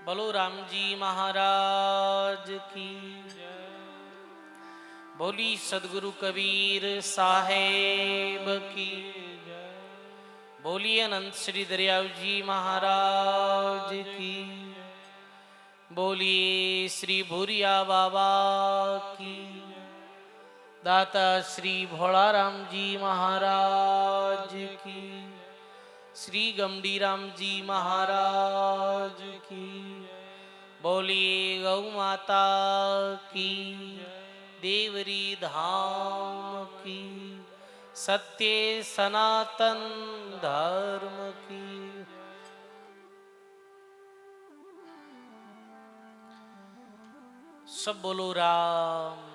बोलो राम जी महाराज की। बोली सदगुरु कबीर साहेब की। बोली अनंत श्री दरियाव जी महाराज की। बोली श्री भूरिया बाबा की। दाता श्री भोला राम जी महाराज की। श्री गमडी राम जी महाराज की। बोली गौ माता की। देवरी धाम की। सत्य सनातन धर्म की। सब बोलो राम।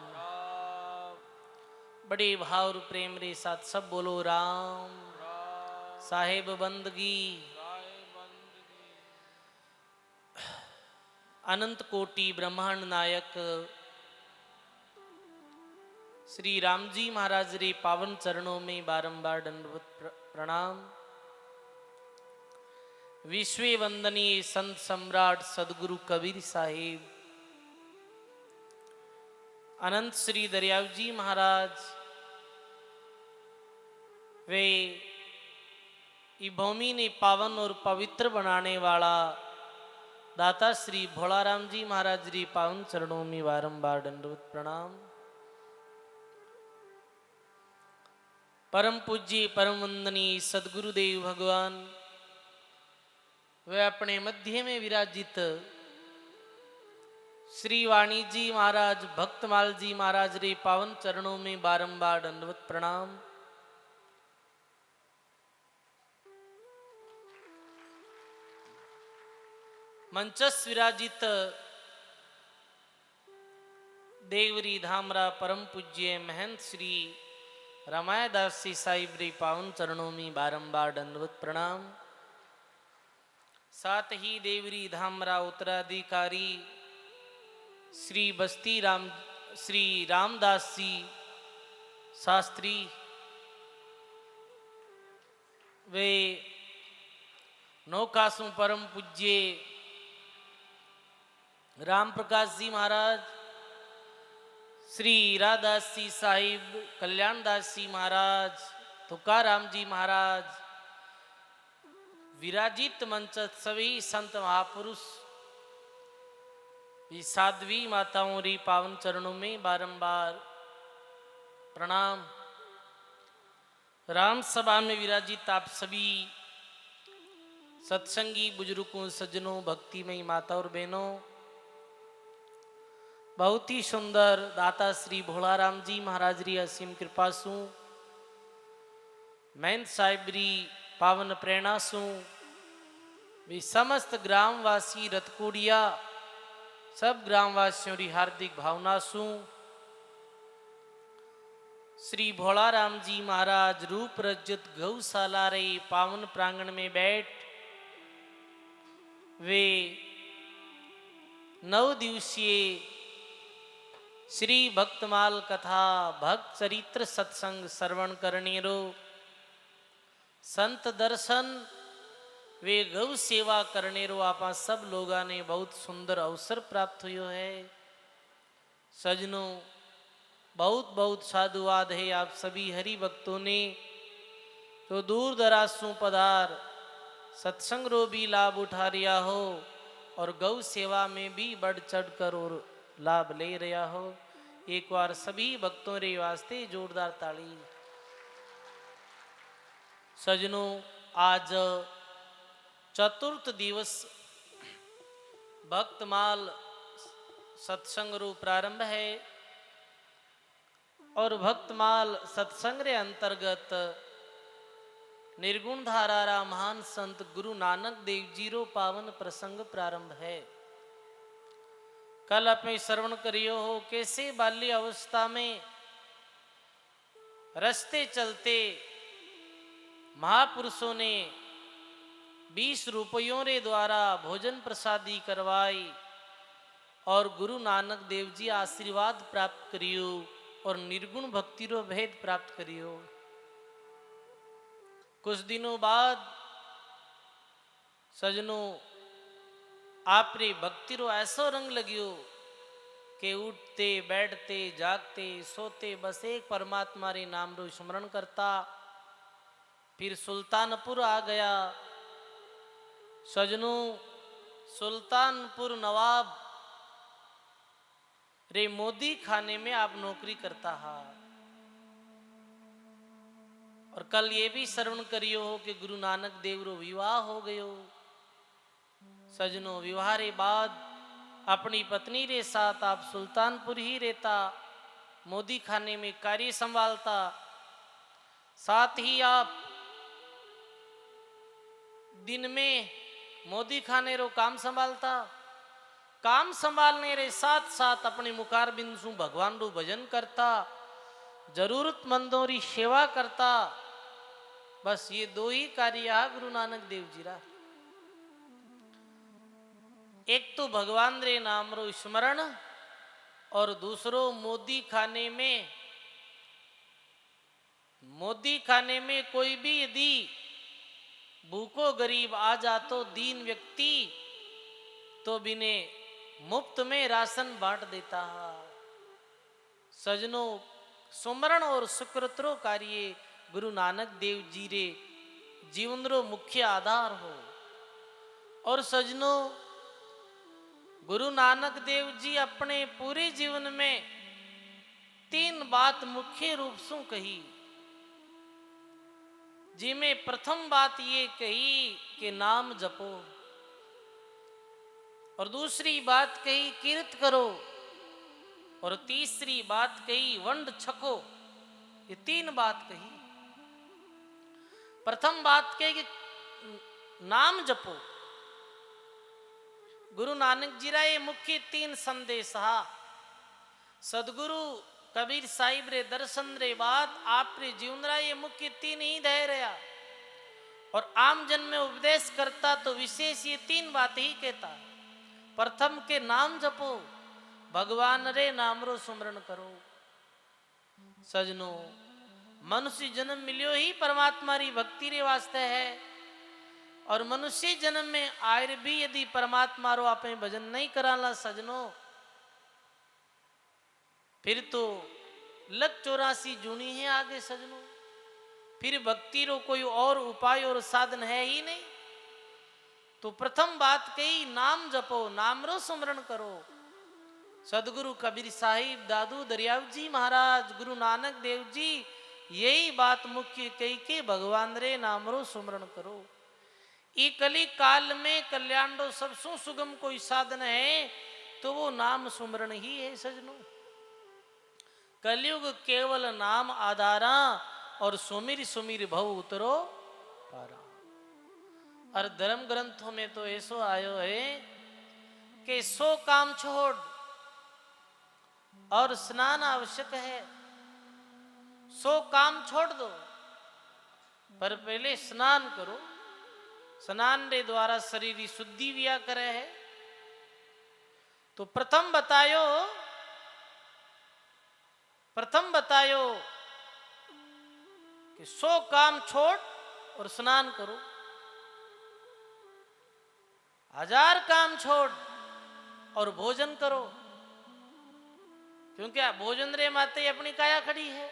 बड़े भाव और प्रेम रे साथ सब बोलो राम। साहेब बंदगी। अनंत कोटि ब्रह्मांड नायक श्री राम जी महाराज रे पावन चरणों में बारंबार दंडवत प्रणाम। विश्व वंदनीय संत सम्राट सदगुरु कबीर साहिब अनंत श्री दरियाव जी महाराज वे ई भूमि ने पावन और पवित्र बनाने वाला दाता श्री भोलाराम जी महाराज जी पावन चरणों में बारंबार दंडवत प्रणाम। परम पूज्य परम वंदनीय सदगुरुदेव भगवान वे अपने मध्य में विराजित श्री वाणी जी महाराज भक्तमाल जी महाराज रे पावन चरणों में बारंबार दंडवत प्रणाम। मंचस विराजित देवरी धामरा परम पूज्य महंत श्री रामायदास जी साहिब रे पावन चरणों में बारंबार दंडवत प्रणाम। साथ ही देवरी धामरा उत्तराधिकारी श्री श्री रामदास जी शास्त्री वे नौकासु परम पूज्य राम प्रकाश जी महाराज श्री राधास जी साहिब कल्याणदास जी महाराज तुकाराम जी महाराज विराजित मंच सभी संत महापुरुष साध्वी माताओं री पावन चरणों में बारंबार प्रणाम। राम सभा में विराजित आप सभी सत्संगी बुजुर्गों सज्जनों भक्तिमयी माता और बहनों, बहुत ही सुंदर दाता श्री भोलाराम जी महाराज री असीम कृपा सु महंत साहिब री पावन प्रेरणा सु भी समस्त ग्रामवासी रतकोड़िया सब ग्रामवासियों री हार्दिक भावना सु श्री भोलाराम जी महाराज रूप रजत गौशाला रे पावन प्रांगण में बैठ वे 9 दिवसीय श्री भक्तमाल कथा भक्त चरित्र सत्संग श्रवण करने रो संत दर्शन वे गौ सेवा करने रो आपा सब लोगा ने बहुत सुंदर अवसर प्राप्त हुयो है। सजनों बहुत बहुत साधुवाद है आप सभी हरि भक्तों ने तो दूर दराज सु पधार सत्संग रो भी लाभ उठा रिया हो और गौ सेवा में भी बढ़ चढ़ कर और लाभ ले रहा हो। एक बार सभी भक्तों रे वास्ते जोरदार ताली। सजनों आज चतुर्थ दिवस भक्तमाल सत्संग रू प्रारंभ है और भक्तमाल सत्संग रे अंतर्गत निर्गुण धारारा महान संत गुरु नानक देव जी रो पावन प्रसंग प्रारंभ है। कल आपने श्रवण करियो हो कैसे बाल्य अवस्था में रस्ते चलते महापुरुषों ने 20 रुपयों रे द्वारा भोजन प्रसादी करवाई और गुरु नानक देव जी आशीर्वाद प्राप्त करियो और निर्गुण भक्ति रो भेद प्राप्त करियो। कुछ दिनों बाद सजनों आपरी भक्ति रो ऐसो रंग लगियो के उठते बैठते जागते सोते बस एक परमात्मा रे नाम रो स्मरण करता। फिर सुल्तानपुर आ गया। सजनों, सुल्तानपुर नवाब रे मोदी खाने में आप नौकरी करता है। और कल ये भी श्रवण करियो हो कि गुरु नानक देव रो विवाह हो गयो। सजनों, विवाह रे बाद अपनी पत्नी रे साथ आप सुल्तानपुर ही रहता, मोदी खाने में कार्य संभालता। साथ ही आप दिन में मोदी खाने रो काम संभालता। काम संभालने रे साथ साथ अपने मुखार बिंदु भगवान रो भजन करता, जरूरतमंदों री सेवा करता। बस ये दो ही कार्य है गुरु नानक देव जी रा। एक तो भगवान रे नाम रो स्मरण और दूसरो मोदी खाने में कोई भी यदि भूखो गरीब आ जातो दीन व्यक्ति तो बिने मुफ्त में राशन बांट देता है। सजनों, सुमरण और सुकृतरो कार्य गुरु नानक देव जी रे जीवन रो मुख्य आधार हो। और सजनों, गुरु नानक देव जी अपने पूरे जीवन में 3 बात मुख्य रूप से कही। जिमें प्रथम बात ये कही कि नाम जपो, और दूसरी बात कही कीर्त करो, और तीसरी बात कही वंड छको। ये 3 बात कही। प्रथम बात कही कि नाम जपो। गुरु नानक जी रा ये मुख्य 3 संदेश हा। सदगुरु कबीर साहिब रे दर्शन रे बाद आप रे जीवन रा ये मुख्य 3 ही दे रहा। और आम जन में उपदेश करता तो विशेष ये 3 बात ही कहता। प्रथम के नाम जपो, भगवान रे नाम रो सुमरण करो। सजनों, मनुष्य जन्म मिलियो ही परमात्मा री भक्ति रे वास्ते है। और मनुष्य जन्म में आयर भी यदि परमात्मा रो आपे भजन नहीं कराला सजनों, फिर तो 1,84 जूनी है आगे सजनों। फिर भक्ति रो कोई और उपाय और साधन है ही नहीं। तो प्रथम बात कही नाम जपो, नाम रो सुमरण करो। सदगुरु कबीर साहिब, दादू दरियाव जी महाराज, गुरु नानक देव जी यही बात मुख्य कही के भगवान रे नाम रो सुमरण करो। ई कली काल में कल्याण रो सबसो सुगम कोई साधन है तो वो नाम सुमरण ही है सजनों। कलयुग केवल नाम आधारा, और सुमिर सुमिर भव उतरो पारा। और धर्म ग्रंथों में तो ऐसो आयो है कि 100 काम छोड़ और स्नान आवश्यक है। 100 काम छोड़ दो पर पहले स्नान करो। स्नान रे द्वारा शरीर की शुद्धि विया करे है। तो प्रथम बतायो कि 100 काम छोड़ और स्नान करो। 1000 काम छोड़ और भोजन करो, क्योंकि भोजन रे माते अपनी काया खड़ी है।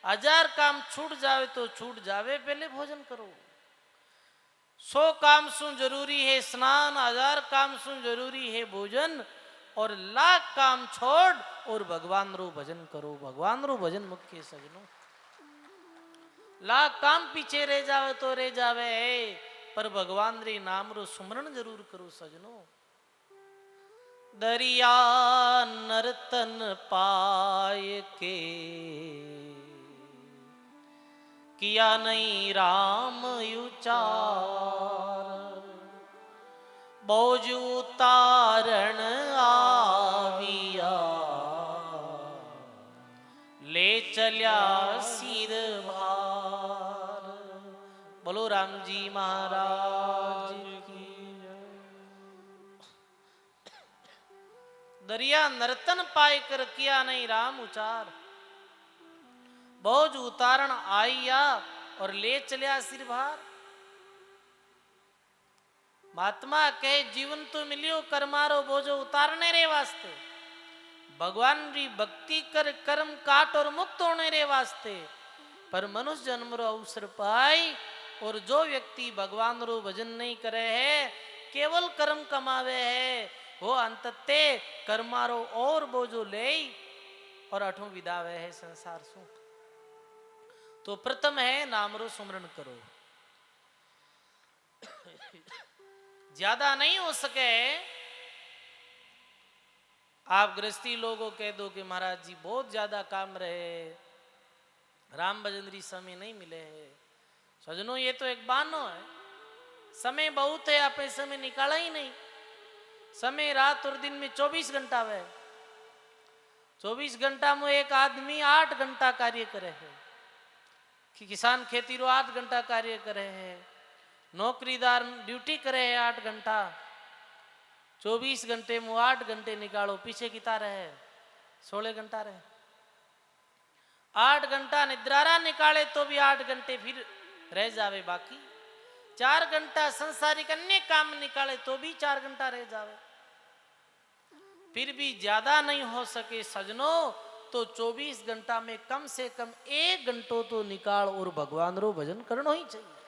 1000 काम छूट जावे तो छूट जावे, पहले भोजन करो। 100 काम सुन जरूरी है स्नान, 1000 काम सुन जरूरी है भोजन, और 1,00,000 काम छोड़ और भगवान रो भजन करो। भगवान रो भजन मुख्य सजनों। 1,00,000 काम पीछे रह जावे तो रह जावे है, पर भगवान रे नाम रो सुमरण जरूर करो सजनों। दरिया नर्तन पाए के किया नहीं राम उचार, बोझ उतारण आविया ले चल्या सिर भार। बोलो राम जी महाराज की। दरिया नर्तन पाए कर किया नहीं राम उचार, बोझ उतारण आइया और ले चलिया सिर भार। महात्मा कहे जीवन तो मिलियो कर्मारो बोझो उतारने रे वास्ते, भगवान री भक्ति कर कर्म काट और मुक्त होने रे वास्ते। पर मनुष्य जन्म रो अवसर पाई और जो व्यक्ति भगवान रो भजन नहीं करे है, केवल कर्म कमावे है, वो अंतते कर्मारो और बोझो ले और अठों विदावे है संसार सु। तो प्रथम है नाम रो सुमरण करो। ज्यादा नहीं हो सके, आप गृहस्थी लोगों कह दो कि महाराज जी बहुत ज्यादा काम रहे, राम भजन री समय नहीं मिले है। सजनों ये तो एक बहाना है, समय बहुत है, आप समय निकाला ही नहीं। समय रात और दिन में 24 घंटा है। 24 घंटा में एक आदमी 8 घंटा कार्य करे है, कि किसान खेती रो 8 घंटा कार्य करे है, नौकरीदार ड्यूटी करे है 8 घंटा। 24 घंटे में 8 घंटे निकालो, पीछे कितना रहे 16 घंटा रहे। 8 घंटा निद्रारा निकाले तो भी 8 घंटे फिर रह जावे बाकी। 4 घंटा संसारिक अन्य काम निकाले तो भी 4 घंटा रह जावे। फिर भी ज्यादा नहीं हो सके सजनों, तो 24 घंटा में कम से कम 1 घंटो तो निकाल और भगवान रो भजन करना ही चाहिए।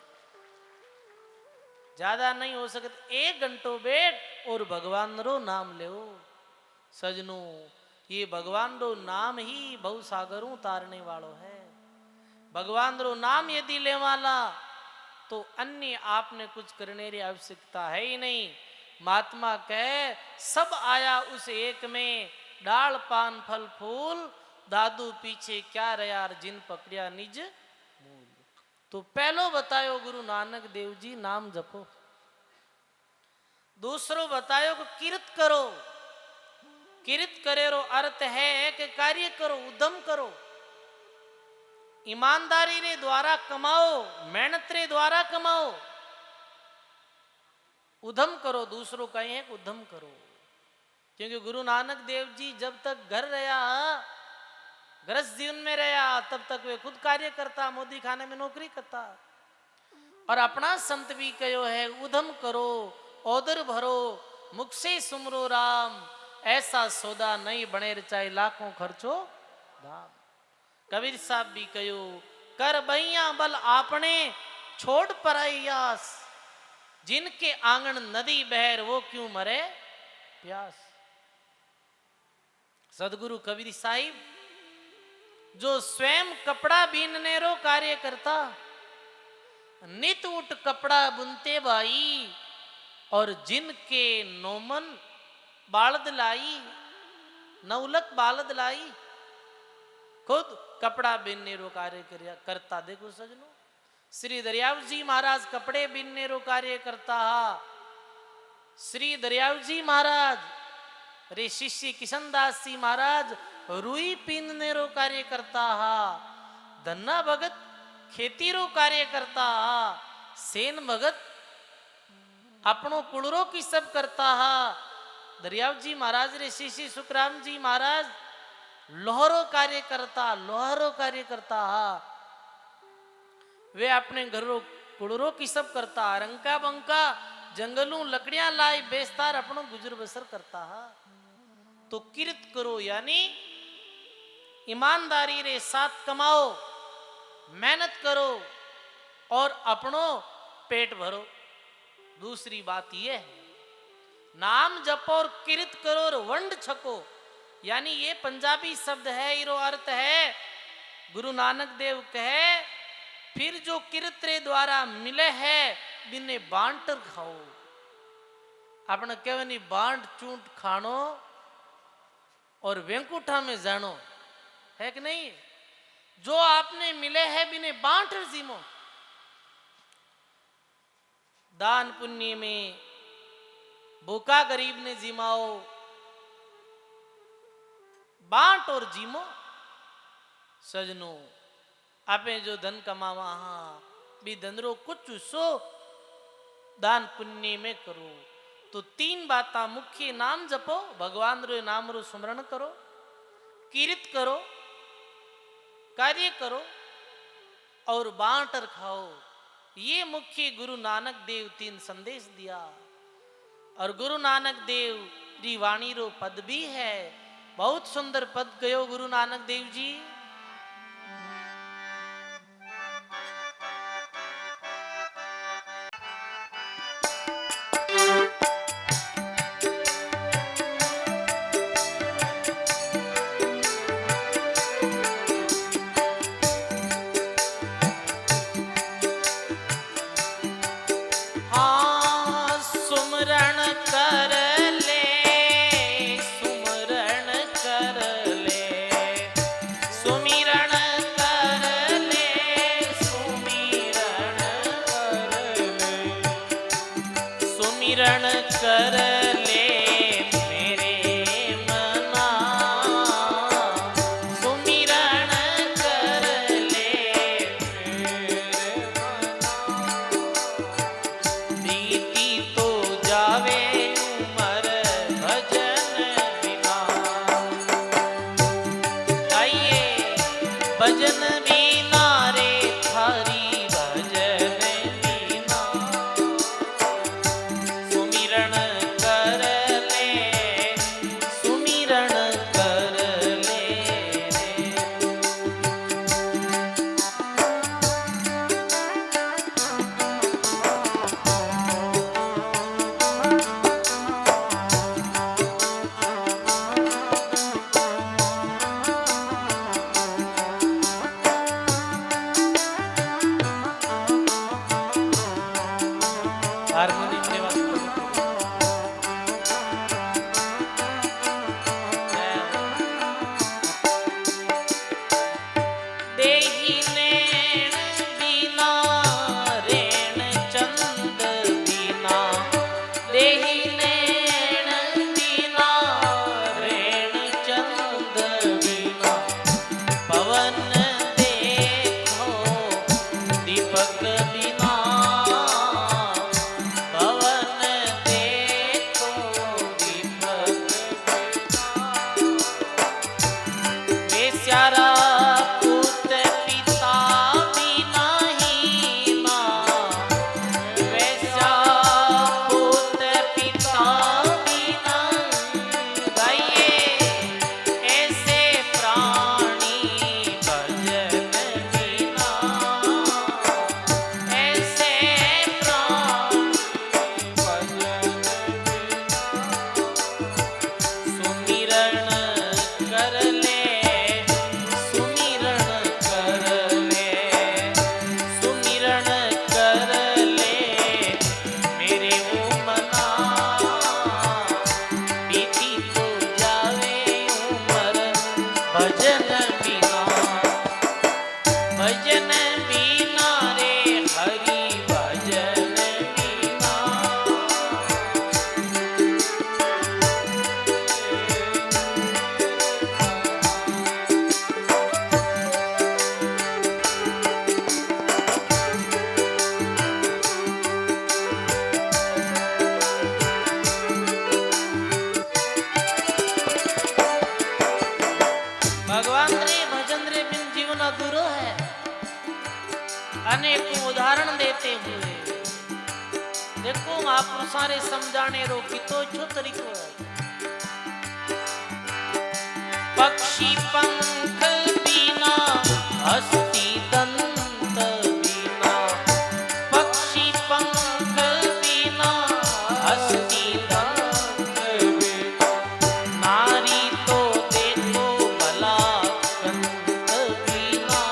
ज्यादा नहीं हो सके तो 1 घंटो बैठ और भगवान रो नाम ले। सजनों ये भगवान रो नाम ही बहु सागरों तारने वालो है। भगवान रो नाम यदि ले वाला तो अन्य आपने कुछ करने की आवश्यकता है ही नहीं। महात्मा कहे सब आया उस एक में, डाल पान फल फूल, दादू पीछे क्या रहा जिन पकड़िया निज मूल। तो पहलो बतायो गुरु नानक देव जी नाम जपो। दूसरो बतायो कि किरत करो। किरत करे रो अर्थ है कि कार्य करो, उद्यम करो, ईमानदारी रे द्वारा कमाओ, मेहनत रे द्वारा कमाओ, उद्यम करो। दूसरों कहे हैं उद्यम करो, क्योंकि गुरु नानक देव जी जब तक घर रहा, गृहस्थ जीवन में रहा, तब तक वे खुद कार्य करता, मोदी खाने में नौकरी करता। और अपना संत भी कहो है उद्यम करो, ओदर भरो, मुख से सुमरो राम, ऐसा सौदा नहीं बने चाहे लाखों खर्चो दाम। कबीर साहब भी कहो कर बहिया बल आपने, छोड़ परायास, जिनके आंगन नदी बहर वो क्यों मरे प्यास। सदगुरु कबीर साहिब जो स्वयं कपड़ा बीनने रो कार्य करता, नित उठ कपड़ा बुनते भाई, और जिनके नोमन बालद लाई, नौलक बालद लाई, खुद कपड़ा बीनने रो कार्य करता। देखो सजनों, श्री दरियाव जी महाराज कपड़े बीनने रो कार्य करता हा। श्री दरियाव जी महाराज रे शिष्य किशन दास जी महाराज रुई पीनने रो कार्य करता हा। धन्ना भगत खेती रो कार्य करता हा। सेन भगत अपनो कुड़रो की सब करता हा। दरियाव जी महाराज रे शिष्य सुखराम जी महाराज लोहरो कार्य करता, लोहरो कार्य करता हा। वे अपने घरों कुड़रों की सब करता, रंका बंका जंगलों लकड़ियां लाई बेचतार अपनो गुजर बसर करता हा। तो किरत करो यानी ईमानदारी रे साथ कमाओ, मेहनत करो और अपनो पेट भरो। दूसरी बात यह है नाम जपो और किरत करो और वंड छको, यानी ये पंजाबी शब्द है, इरो अर्थ है गुरु नानक देव कहे फिर जो किरत रे द्वारा मिले है बिने बांटर खाओ। अपने कहनी बांट चूंट खानो और वेंकुठा में जानो है कि नहीं। जो आपने मिले है बिने बांटर जीमो। दान पुण्य में भूखा गरीब ने जिमाओ, बांट और जीमो। सजनों आपे जो धन कमावा हाँ भी धन रो कुछ सो दान पुण्य में करो। तो 3 बाता मुख्य नाम जपो, भगवान रो नाम रो स्मरण करो, कीर्त करो, कार्य करो और बांटर खाओ। ये मुख्य गुरु नानक देव 3 संदेश दिया। और गुरु नानक देव री वाणी रो पद भी है। बहुत सुंदर पद कहो गुरु नानक देव जी। सुमिरन कर ले मेरे मना, सुमिरन कर ले मेरे मना। बीती तो जावे उमर भजन बिना, आइए भजन बिना रे थारी भजन बिना। सुमिरन कर ले, सुमिरन कर ले रे। हारमोनियम सेवा देहि नैन बिना रेण चंद बिना, देहि नैन बिना रेण चंद बिना। पवन देखो दीपक बिना, पवन देखो दीपक बिना। बेस्यारा पुत पिता बिना ही माँ, वैसा पुत पिता बिना। गाइए ऐसे प्राणी भजन बिना, ऐसे प्राणी भजन बिना। सुमिरन कर ले, सुमिरन कर ले, सुमिरन कर ले मेरे वो मना। बीती तो जावे उमर भजन बिना, भजन बिना रे हरि भजन बिना। भगवान रे भजन रे बिन जीवन अधूरो है। अनेक उदाहरण देते हुए देखो महापुरुषा रे समझाने रो कितो जो तरीको है। पक्षी पंख बिना हस्ती दंत बिना, पक्षी पंख बिना हस्ती दंत बिना। नारी तो देखो भला कंत बिना,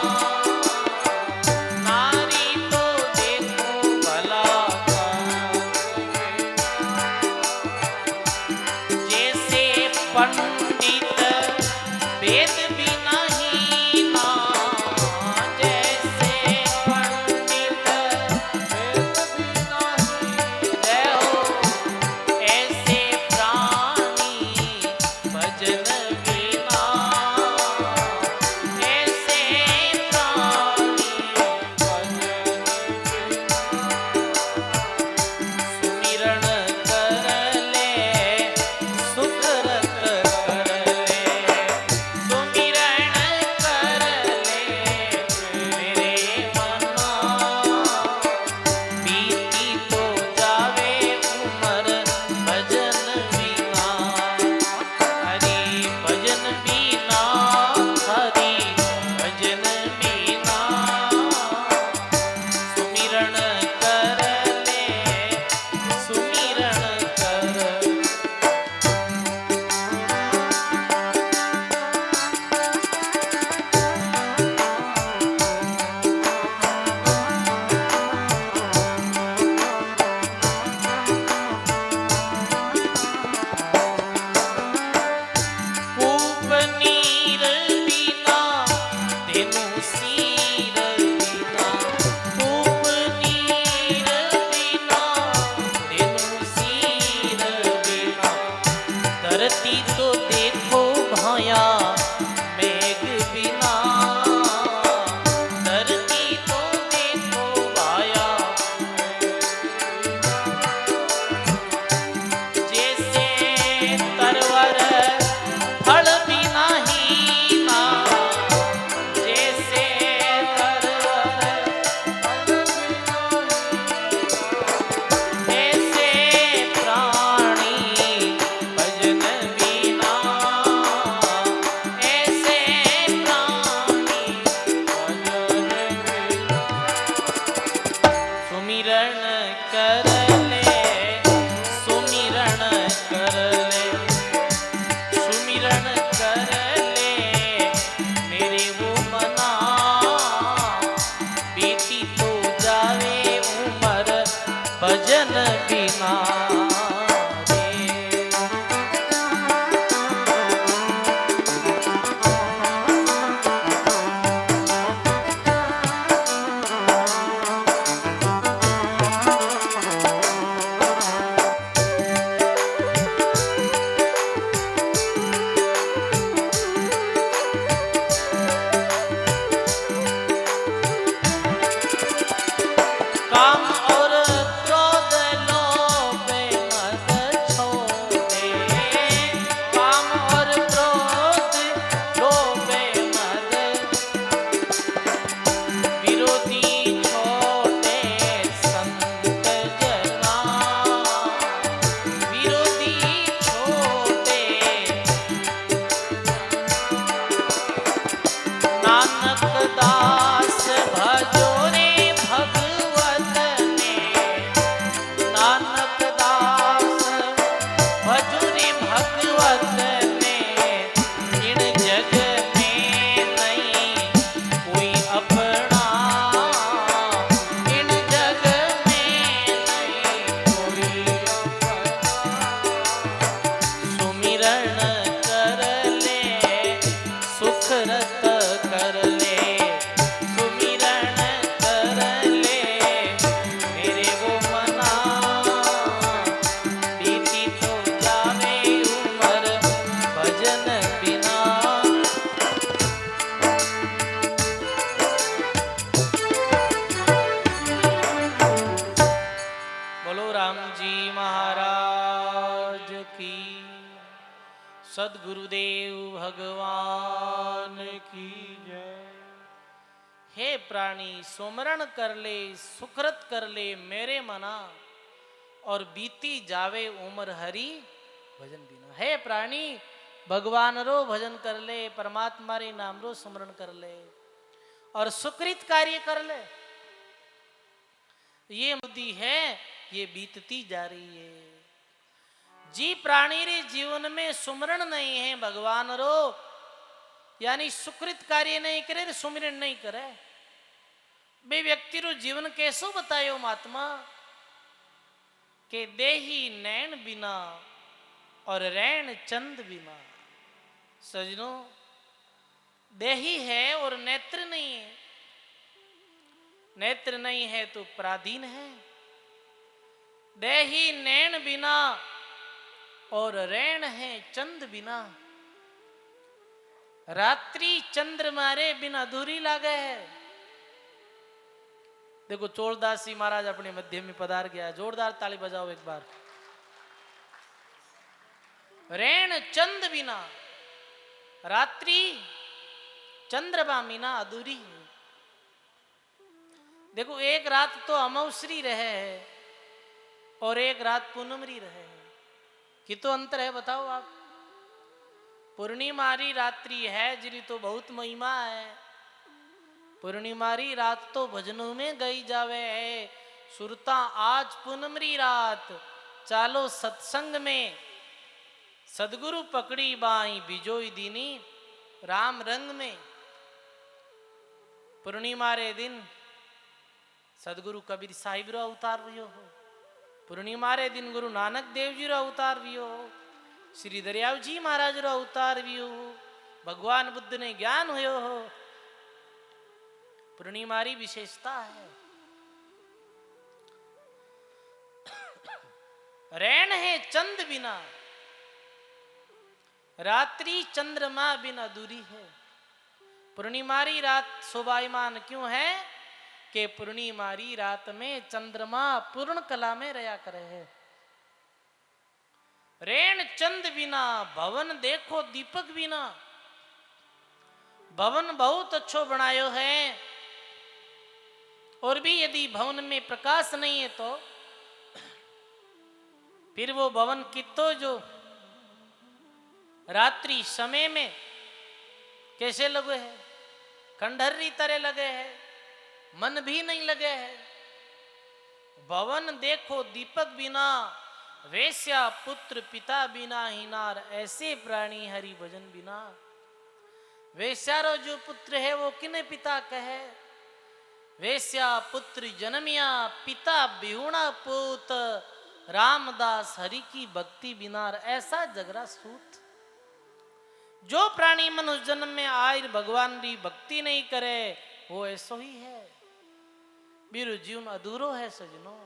नारी तो देखो भला कंत बिना। जैसे पंडित वेद बिना ही ना, जैसे पंडित वेद बिना ही रहो, ऐसे प्राणी भजन बिना, ऐसे प्राणी भजन बिना। सुमिरन कर ले, सुकरत कर ले, सुमिरन धरती तो देखो भाया मेघ बिना, धरती तो देखो भाया जैसे तरवर फल बिना ही ना, जैसे तरवर ऐसे प्राणी भजन बिना, ऐसे प्राणी भजन बिना। सुमिरन कर ले, सुमिरन कर ले, सुमिरन कर ले मेरे वो मना, बीती तो जावे उमर भजन बिना रे। काम और क्रोध लोभ मद छोड़े, काम और क्रोध लोभ मद विरोधी छोड़े संत जना, विरोधी छोड़े नानक दास भजो रे भगवत ने, नानक दास भजो रे भगवत ने, इन जग में नहीं कोई अपना, इन जग में नहीं कोई अपना। सुमिरन कर ले सुख रत कर ले, सुमिरन कर ले मेरे वो मना, बीती तो जावे उमर भजन बिना। बोलो राम जी महाराज की, सद्गुरुदेव भगवान की जय। हे प्राणी सुमरण कर ले सुकृत कर ले मेरे मना, और बीती जावे उम्र हरि भजन बिना। हे प्राणी भगवान रो भजन कर ले, परमात्मा रे नाम रो स्मरण कर ले और सुकृत कार्य कर ले। ये बुद्धि है ये बीतती जा रही है। जी प्राणी रे जीवन में सुमरण नहीं है भगवान रो, यानी सुकृत कार्य नहीं करे, सुमिरन नहीं करे, बे व्यक्ति रो जीवन कैसो बतायो महात्मा के देही नैन बिना और रैन चंद बिना। सजनों देही है और नेत्र नहीं है, नेत्र नहीं है तो पराधीन है। देही नैन बिना और रैन है चंद बिना, रात्रि चंद्रमा रे बिना अधूरी लागे है। देखो चोरदास जी महाराज अपने मध्य में पधार गया, जोरदार ताली बजाओ एक बार। रैन चंद बिना रात्रि चंद्रमा बिना अधूरी है। देखो एक रात तो अमावस्री रहे है और एक रात पूनमरी रहे है, कि तो अंतर है बताओ आप। पूर्णिमारी रात्रि है जिरी तो बहुत महिमा है, पूर्णिमारी रात तो भजनों में गई जावे है। सुरता आज पूनमरी रात चालो सत्संग में, सदगुरु पकड़ी बाई बिजोई दीनी राम रंग में। पूर्णिमा रे दिन सदगुरु कबीर साहिब रो अवतार हुयो हो, पूर्णिमा रे दिन गुरु नानक देव जी रो अवतार हुयो हो, श्री दरियाव जी महाराज रो अवतार हुयो हो, भगवान बुद्ध ने ज्ञान हुयो हो। पूर्णिमारी विशेषता है। रैन है चंद बिना, रात्रि चंद्रमा बिन अधूरी है। पूर्णिमारी रात शोभायमान क्यों है कि पूर्णिमारी रात में चंद्रमा पूर्ण कला में रहा करे है। रेण चंद बिना भवन देखो दीपक बिना। भवन बहुत अच्छो बनायो है, और भी यदि भवन में प्रकाश नहीं है तो फिर वो भवन कितो जो रात्रि समय में कैसे लगे है, खंडहरी तरह लगे है, मन भी नहीं लगे है। भवन देखो दीपक बिना, वेश्या पुत्र पिता बिना हिनार। ऐसे प्राणी हरि भजन बिना। वेश्यारो जो पुत्र है वो किने पिता कहे। वेश्या पुत्र जन्मिया पिता बिहुणा पूत। रामदास हरि की भक्ति बिनार। ऐसा जगरा सूत। जो प्राणी मनुष्य जन्म में आय भगवान की भक्ति नहीं करे वो ऐसो ही है, बीरु जीवन अधूरो है सजनो।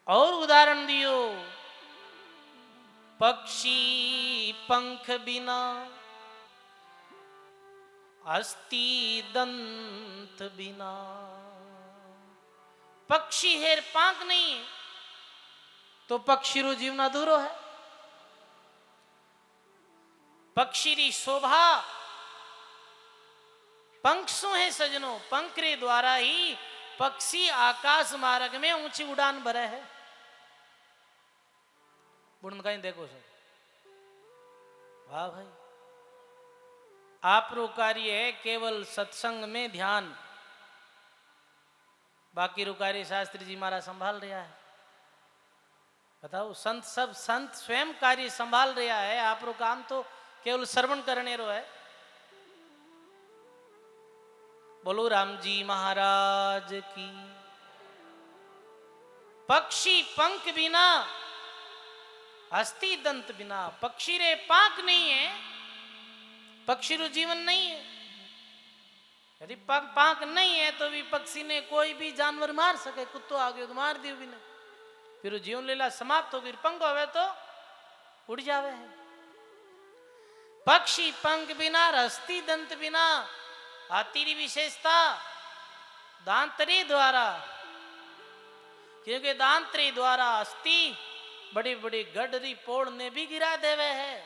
और उदाहरण दियो, पक्षी पंख बिना, अस्ति दंत बिना। पक्षी हेर पांख नहीं तो पक्षी रो जीवन अधूरो है। पक्षी री शोभा पंख सु है सजनो। पंख रे द्वारा ही पक्षी आकाश मार्ग में ऊंची उड़ान भरे है। बुढ़ कहीं देखो सर, वाह भाई, आप रो कार्य है केवल सत्संग में ध्यान, बाकी रो कार्य शास्त्री जी महाराज संभाल रहा है। बताओ, संत सब संत स्वयं कार्य संभाल रहा है, आप रो काम तो केवल श्रवण करने रो है। बोलो राम जी महाराज की। पक्षी पंख बिना, हस्ती दंत बिना। पक्षी रे पांख नहीं है, पक्षी रो जीवन नहीं है। यदि पांख नहीं है तो भी पक्षी ने कोई भी जानवर मार सके। कुत्तो आ गयो तो मार दियो भी नहीं, फिर जीवन लीला समाप्त हो गई। पंख होवे तो उड़ जावे है। पक्षी पंख बिना, हस्ती दंत बिना। हाथी की विशेषता दांतरी द्वारा, क्योंकि दांतरी द्वारा अस्थि बड़ी बड़ी गडरी पोड़ ने भी गिरा देवे है।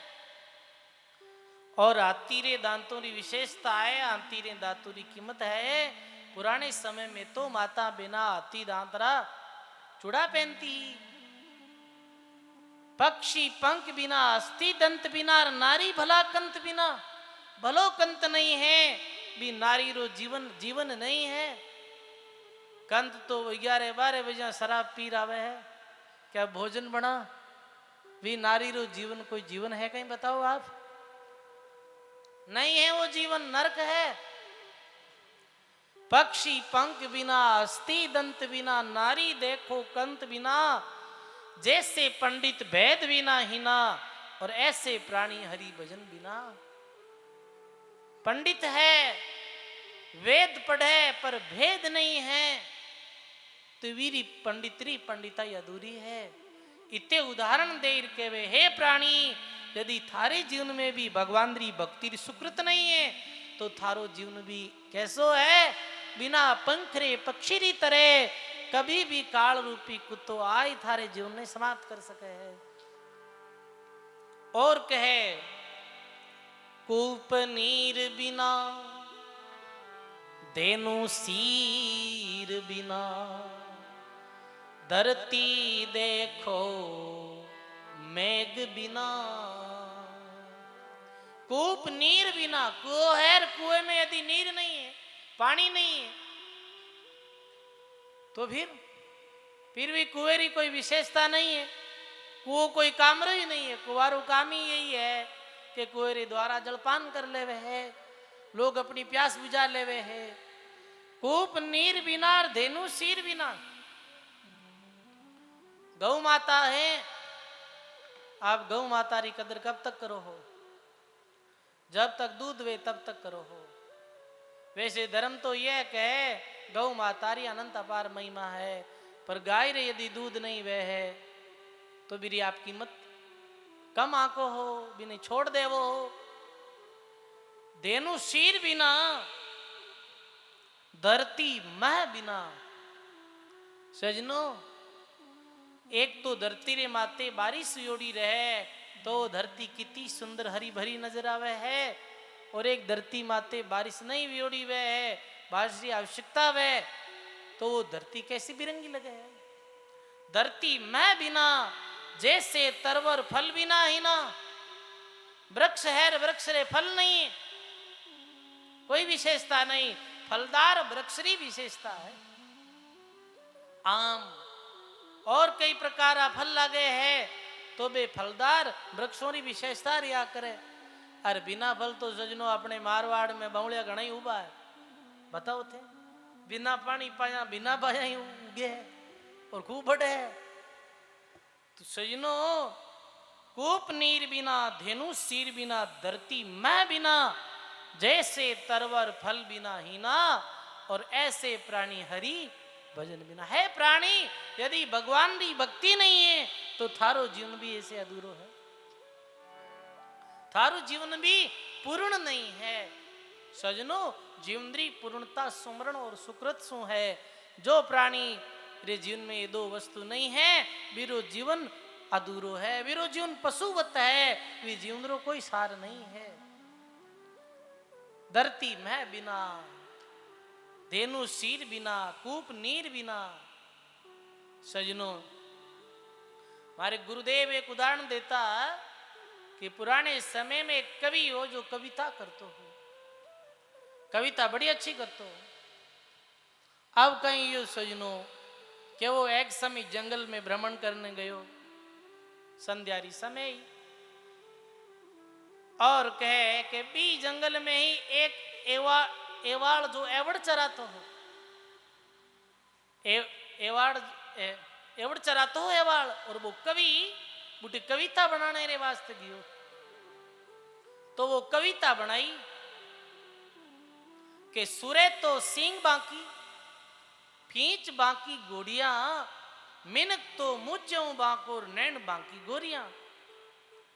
और हाथी रे दांतों की विशेषता है, हाथी रे दांतों की कीमत है। पुराने समय में तो माता बिना हाथी दांतरा चूड़ा पहनती। पक्षी पंख बिना, अस्थि दंत बिना, नारी भला कंत बिना। भलो कंत नहीं है भी नारी रो जीवन नहीं है। कंत तो 11-12 बजे शराब पी रहा है, क्या भोजन बना भी नारी रो जीवन कोई जीवन है कहीं बताओ आप? नहीं है, वो जीवन नरक है। पक्षी पंख बिना, अस्थि दंत बिना, नारी देखो कंत बिना। जैसे पंडित भेद बिना हिना, और ऐसे प्राणी हरि भजन बिना। पंडित है, वेद पढ़े पर भेद नहीं है, तो वीरी पंडितरी पंडिताई अधूरी है। इतने उदाहरण दे के वे, हे प्राणी, यदि थारे जीवन में भी भगवान री भक्ति री सुकृत नहीं है तो थारो जीवन भी कैसो है? बिना पंख रे पक्षी री तरह कभी भी काल रूपी कुत्तो आय थारे जीवन ने समाप्त कर सके है। और कहे, कूप नीर बिना, धेनु सीर बिना। धरती देखो मेघ बिना। कूप नीर बिना, कुओं है, कुएं में यदि नीर नहीं है, पानी नहीं है, तो फिर भी कुएं की कोई विशेषता नहीं है। कुओं कोई काम ही नहीं है। कुंवारों काम ही यही है कि कुएं द्वारा जलपान कर लेवे है, लोग अपनी प्यास बुझा लेवे है। कूप नीर बिना, धेनु सीर बिना। गौ माता है, आप गौ माता की कदर कब तक करो हो? जब तक दूध वे तब तक करो हो। वैसे धर्म तो यह कहे गौ माता री अनंत अपार महिमा है, पर गाय रे यदि दूध नहीं वह है तो मेरी आप कीमत कम आंको हो बिने छोड़ देवो हो, धेनु शीर बिना धरती मह बिना। सजनो, एक तो धरती रे माते बारिश योड़ी रहे तो धरती कितनी सुंदर हरी भरी नजर आवे है, और एक धरती माते बारिश नहीं वियोड़ी वे है, बारिश की आवश्यकता वे, तो वो धरती कैसी बिरंगी लगे है। धरती मैं बिना जैसे तरवर फल बिना ही ना, वृक्ष है वृक्ष रे फल नहीं, कोई विशेषता नहीं, फलदार वृक्ष री विशेषता है। आम और कई प्रकार फल लगे है तो बे फलदार वृक्षों की विशेषता रिया करे। अरे बिना फल तो सजनो अपने मारवाड़ में बौलिया घना ही उबा है, बताओ थे, बिना पानी पाया बिना पाया ही उगे है और खूब बड़े है। तो सजनो, कूप नीर बिना धेनु सीर बिना धरती मैं बिना, जैसे तरवर फल बिना हीना, और ऐसे प्राणी हरि भजन बिना। है प्राणी, यदि भगवान की भक्ति नहीं है तो थारो जीवन भी ऐसे अधूरो है, थारो जीवन भी पूर्ण नहीं है। सजनो, जीवन की पूर्णता सुमरण और सुकृत सु है। जो प्राणी रे जीवन में ये दो वस्तु नहीं है, वीरो जीवन अधूरो है, वीरो जीवन पशुवत है, वे जीवन रो कोई सार नहीं है। धरती मैं बिना, धेनु शीर बिना, कूप नीर बिना। सजनो, हमारे गुरुदेव एक उदाहरण देता कि पुराने समय में एक कवि हो जो कविता करते हो, कविता बड़ी अच्छी करते हो। अब कहीं यो सजनो कि वो एक समय जंगल में भ्रमण करने गयो, संध्यारी समय ही, और कहे कि बी जंगल में ही एक एवाड़ जो एवड़ चरातो हो, एवड़ चरातो हो एवाड़, और वो कवि बुटी कविता बनाने रे वास्ते गयो। तो वो कविता बनाई कि सुरे तो सिंह बाकी, फींच बाकी गोड़िया, मिनक तो मुझ्जों बाकोर नैन बाकी गोरियां।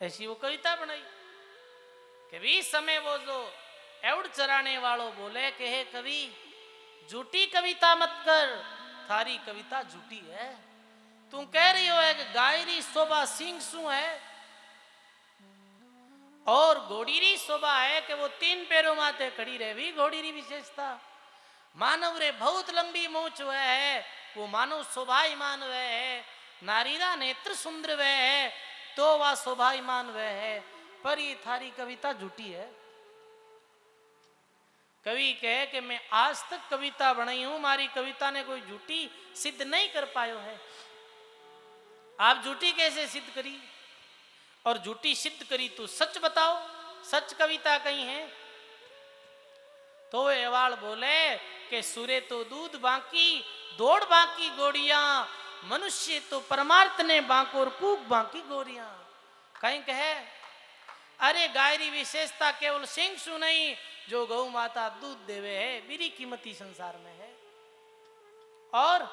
ऐसी वो कविता बनाई कि भी समय वो जो एवड़ चराने वालों बोले कि हे कवि, झूठी कविता मत कर, थारी कविता झूठी है। तू कह रही हो है कि गायरी शोभा सिंह सु है, और घोड़ीरी शोभा है कि वो तीन पैरों माथे खड़ी रहे, भी घोड़ीरी विशेषता। मानव रे बहुत लंबी मूछ वह है, वो मानव शोभाईमान वह है, नारीरा नेत्र सुंदर वह है, तो वह शोभाईमान वह है, पर ये थारी कविता झूठी है। कवि कहे कि मैं आज तक कविता बनाई हूं, मारी कविता ने कोई झूठी सिद्ध नहीं कर पायो है। आप झूठी कैसे सिद्ध करी, और झूठी सिद्ध करी तो सच बताओ, सच कविता कहीं है। तो एवाल बोले कि सुरे तो दूध बाकी, दौड़ बाकी गोड़ियां, मनुष्य तो परमार्थ ने बांको और कूक बाकी गोरियां। कहीं कहे अरे गायरी विशेषता केवल सिंह सु नहीं, जो गौ माता दूध देवे है, मेरी कीमती संसार में है। और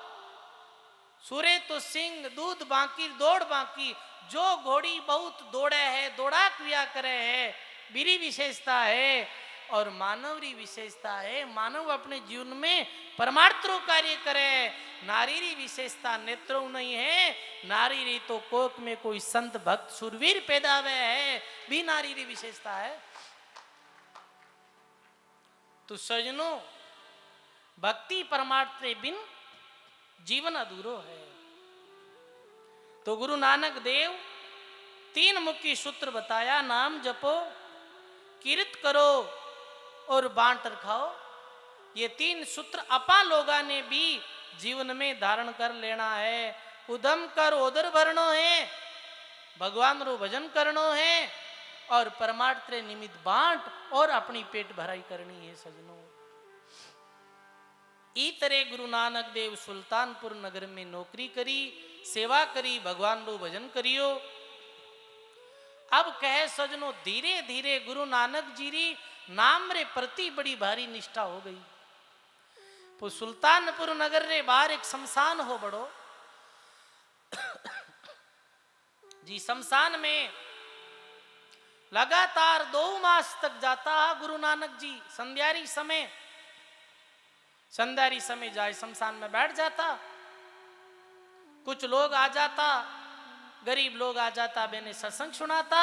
सुरे तो सिंह दूध बाकी दौड़ बाकी, जो घोड़ी बहुत दौड़े है, दौड़ा क्रिया करे है, मेरी विशेषता है। और मानव री विशेषता है, मानव अपने जीवन में परमार्थो कार्य करे। नारी री विशेषता नेत्रों नहीं है, नारी री तो कोक में कोई संत भक्त सुरवीर पैदा हुए है, भी नारी री विशेषता है। तो सजनो, भक्ति परमार्थ के बिन जीवन अधूरो है। तो गुरु नानक देव तीन मुख्य सूत्र बताया, नाम जपो, कीर्त करो और बांट खाओ। ये तीन सूत्र अपा लोगा ने भी जीवन में धारण कर लेना है। उदम कर ओदर भरनो है, भगवान रो भजन करनो है, और परमार्थ रे निमित्त बांट और अपनी पेट भराई करनी है। सजनों, ई तरह गुरु नानक देव सुल्तानपुर नगर में नौकरी करी, सेवा करी, भगवान रो भजन करियो। अब कहे सजनों, धीरे धीरे गुरु नानक जी री नाम रे प्रति बड़ी भारी निष्ठा हो गई। तो सुल्तानपुर नगर रे बाहर एक शमशान हो बड़ो जी, शमशान में लगातार 2 मास तक जाता गुरु नानक जी संध्यारी समय जाए शमशान में बैठ जाता। कुछ लोग आ जाता, गरीब लोग आ जाता, मैंने सत्संग सुनाता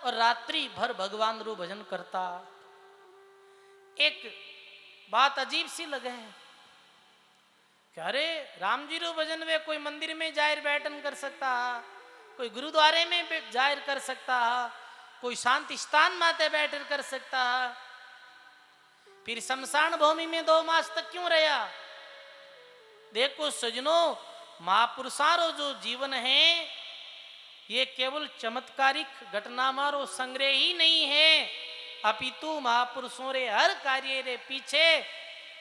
और रात्रि भर भगवान रू भजन करता। एक बात अजीब सी लगे कि अरे राम जी रो भजन वे कोई मंदिर में जाहिर बैठन कर सकता, कोई गुरुद्वारे में जाहिर कर सकता, कोई शांति स्थान माते बैठ कर सकता, फिर शमशान भूमि में 2 मास तक क्यों रहा? देखो सजनों, महापुरुषारो जो जीवन है ये केवल चमत्कारिक घटना मारो संग्रह ही नहीं है, अपितु महापुरुषों रे हर कार्य रे पीछे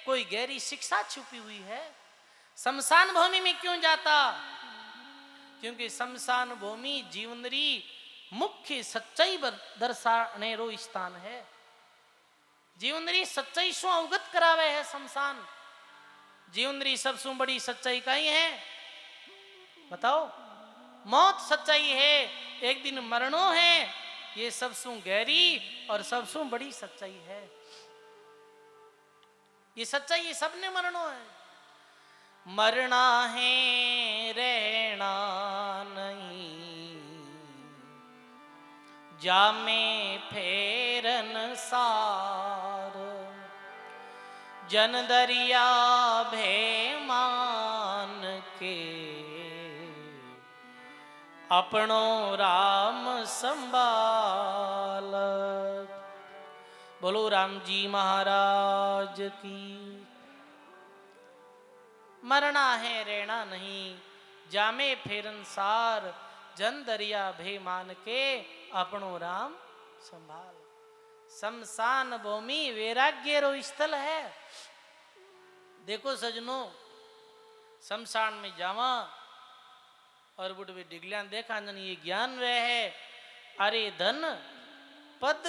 कोई गहरी शिक्षा छुपी हुई है। शमशान भूमि में क्यों जाता? क्योंकि शमशान भूमि जीवन री मुख्य सच्चाई दर्शाने रो स्थान है। जीवन री सच्चाई शो अवगत करावे है शमशान। जीवन री सबसे बड़ी सच्चाई कहीं है बताओ? मौत सच्चाई है, एक दिन मरणो है, ये सबसे गहरी और सबसे बड़ी सच्चाई है। ये सच्चाई ये सबने मरणो है। मरना है रहना नहीं, जामे फेरन सार, जन दरिया भे मान के, अपनो राम संभाल। बोलो राम जी महाराज की। मरना है रहना नहीं, जामे फेरन सार, जन दरिया भे मान के, अपनो राम संभाल। शमशान भूमि वैराग्य रो स्थल है। देखो सजनों, शमशान में जावा और बुढ़वे डिगलियां देखा जन ये ज्ञान वे है, अरे धन पद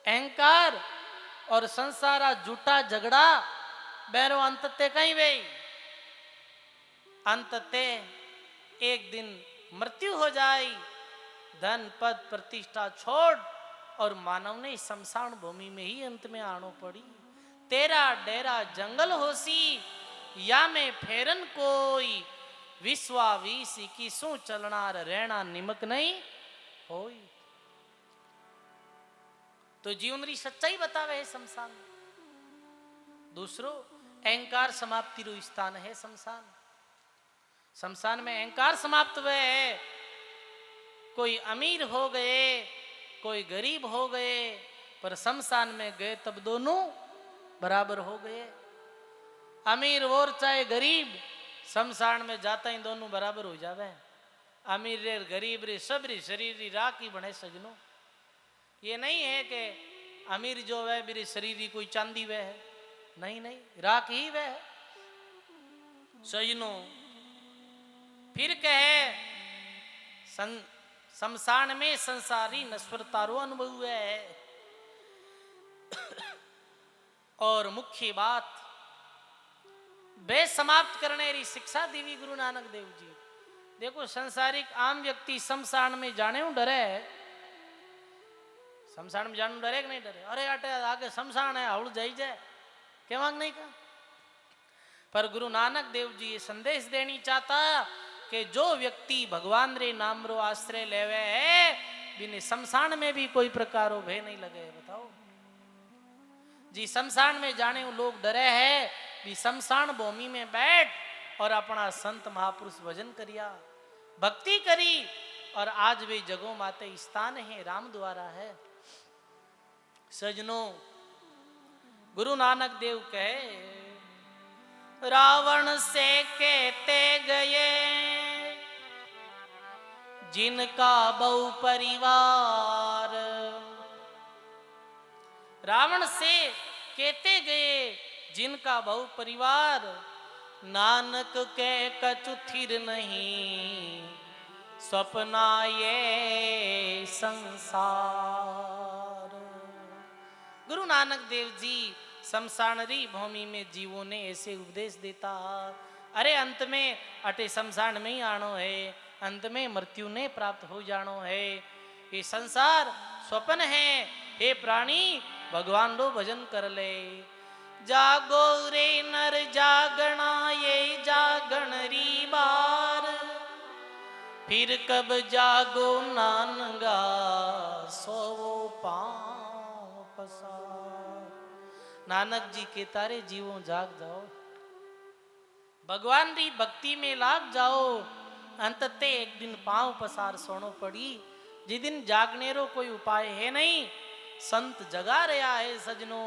अहंकार और संसारा झूठा झगड़ा बैरो अंतते कहीं वे, अंतते एक दिन मृत्यु हो जाए, धन पद प्रतिष्ठा छोड़ और मानव ने शमशान भूमि में ही अंत में आनो पड़ी। तेरा डेरा जंगल होसी, या में फेरन कोई, विश्वावीस की सू चलनार रहना निमक नहीं होई। तो जीवन री सच्चाई बतावे है शमशान। दूसरो अहंकार समाप्ति रो स्थान है शमशान। शमशान में अहंकार समाप्त हुए है। कोई अमीर हो गए, कोई गरीब हो गए, पर शमशान में गए तब दोनों बराबर हो गए। अमीर और चाहे गरीब शमशान में जाता ही दोनों बराबर हो जावे। अमीर रे गरीब रे सब रे शरीर री राख ही बने सजनो। ये नहीं है कि अमीर जो है मेरे शरीर की कोई चांदी वह है, नहीं नहीं, राख ही वह है सजनो। फिर कहे शमशान में संसारी नश्वरतारो अनुभव है। और मुख्य बात वे समाप्त करने री शिक्षा देवी गुरु नानक देव जी। देखो संसारिक आम व्यक्ति शमशान में जाने डरे है। शमशान में जाने डरे कि नहीं डरे? अरे अटे आगे शमशान है हवड़ जाई जाए के वांग नहीं का। पर गुरु नानक देव जी ये संदेश देनी चाहता कि जो व्यक्ति भगवान रे नाम रो आश्रय लेवे है, बिने शमशान में भी कोई प्रकारो भय नहीं लगे। बताओ जी, शमशान में जाने लोग डरे है भी शमशान भूमि में बैठ और अपना संत महापुरुष भजन करिया, भक्ति करी, और आज वे जगों माते स्थान है राम द्वारा है। सजनों, गुरु नानक देव कहे रावण से कहते गए जिनका बहु परिवार। रावण से कहते गए जिनका बहु परिवार, नानक के कछु थिर नहीं सपना ये संसार। गुरु नानक देव जी शमशानरी भूमि में जीवों ने ऐसे उपदेश देता, अरे अंत में अटे शमशान में ही आनो है, अंत में मृत्यु ने प्राप्त हो जानो है। ये संसार स्वप्न है। हे प्राणी भगवान रो भजन कर ले। जागो रे नर जागना ये जागण री बार, फिर कब जागो नानगा सोवो पांव पसार। नानक जी के तारे जीवो जाग जाओ, भगवान री भक्ति में लाग जाओ। अंतते एक दिन पांव पसार सोनो पड़ी। जिस दिन जागने रो कोई उपाय है नहीं, संत जगा रहा है सजनो।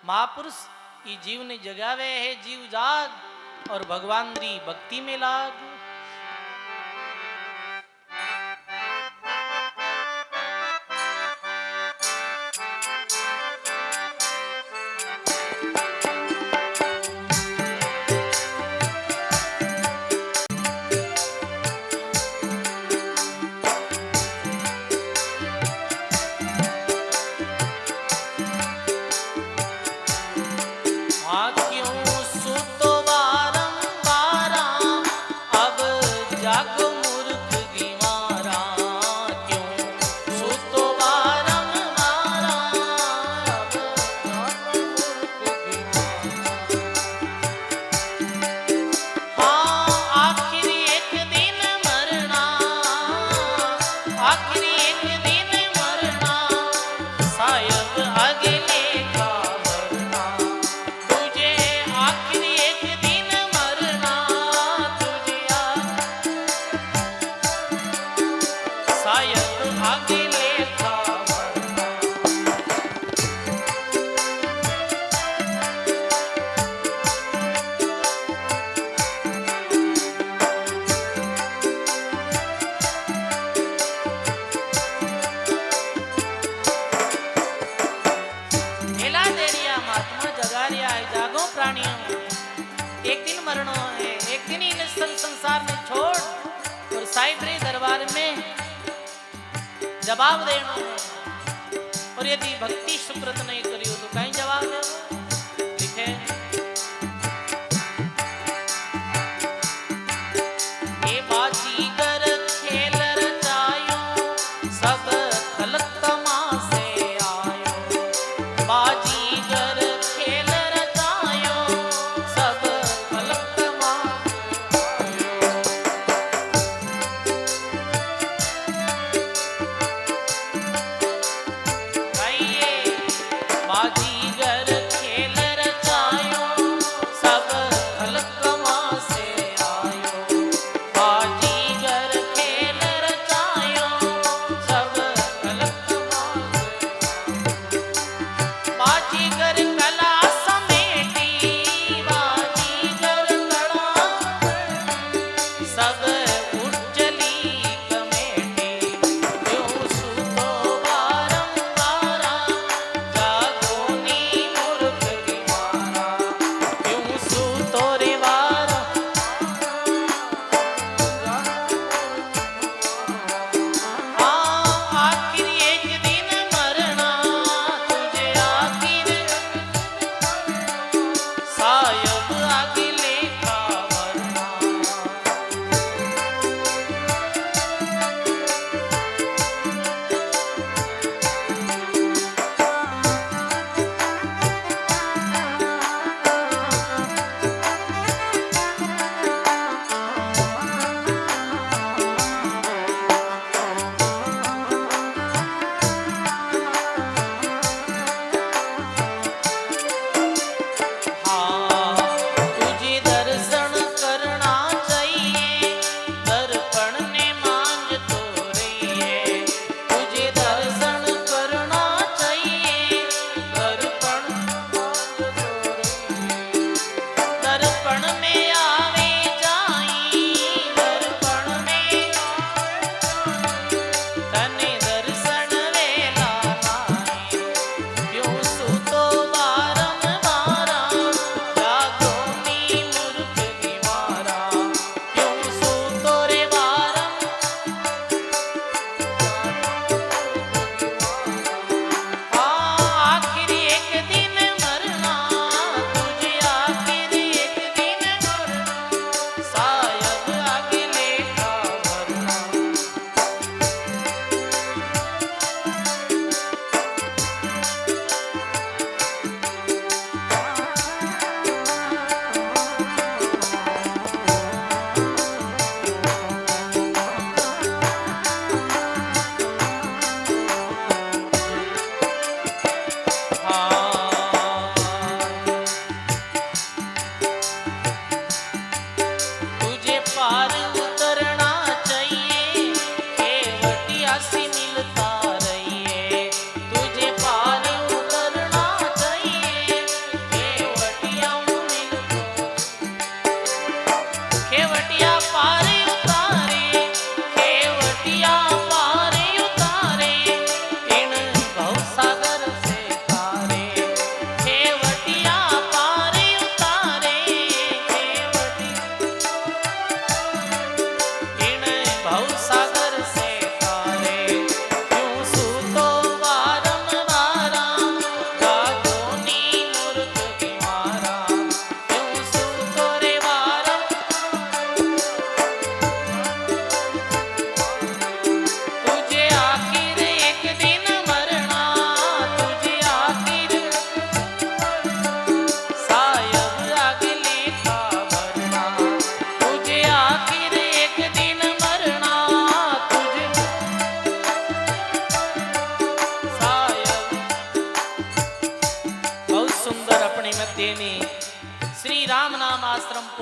महापुरुष ई जीव ने जगावे है, जीव जाग और भगवान री भक्ति में लाग। एक दिन मरना है, एक दिन ही संसार में छोड़ और साहिब रे दरबार में जवाब देना है। और यदि भक्ति सुकृत नहीं करियो तो कहीं जवाब दे। लिखे ये बाजीगर खेल रचायो, सब खलक तमाशे आयो। बाजीगर खेल रचायो, सब खलक तमाशे आयो। बाजीगर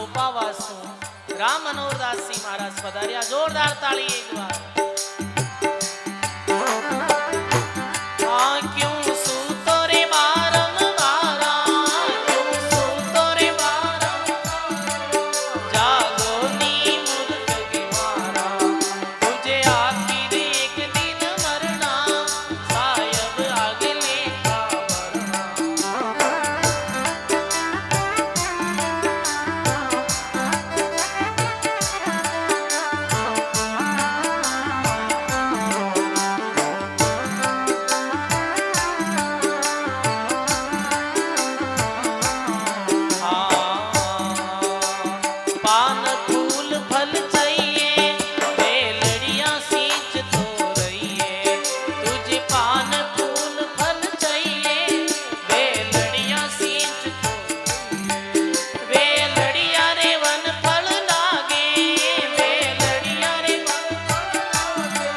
उपवासु राम मनोहर दास जी महाराज पधारिया। जोरदार ताली एक बार। हाँ क्यों सूतो रे बारम बारा, क्यों सूतो रे बारम जागो नी मूर्ख गिवारा, तुझे आखिर एक दिन मरना सायब आगे लेखा पान फूल फल चाहिए, बेलड़ियां सींच तो रही है, तुझे पान फूल फल चाहिए, बेलड़ियां सींच तो बेलड़ियां रे वन फल लागे, बेलड़ियां रे वन फल लागे,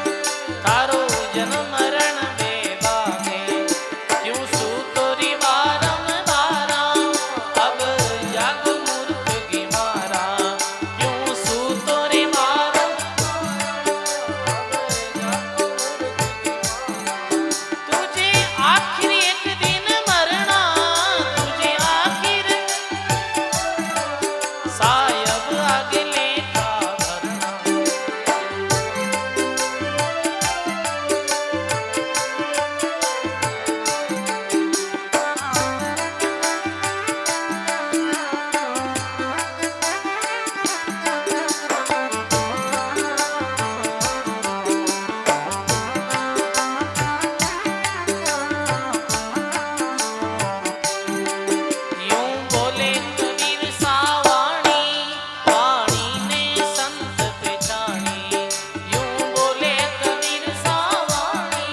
तारो जन्म मरण बेबागे, क्यों सूतो री बारम बारा, अब जाग मूर्ख गिवारा, क्यों सूतो रे बारम तुझे आखिर एक दिन मरना, तुझे आखिर सायब आगे लेखा भरना। यूं बोले कबीर सावाणी, वाणी ने संत पहचानी, यूं बोले कबीर सावाणी,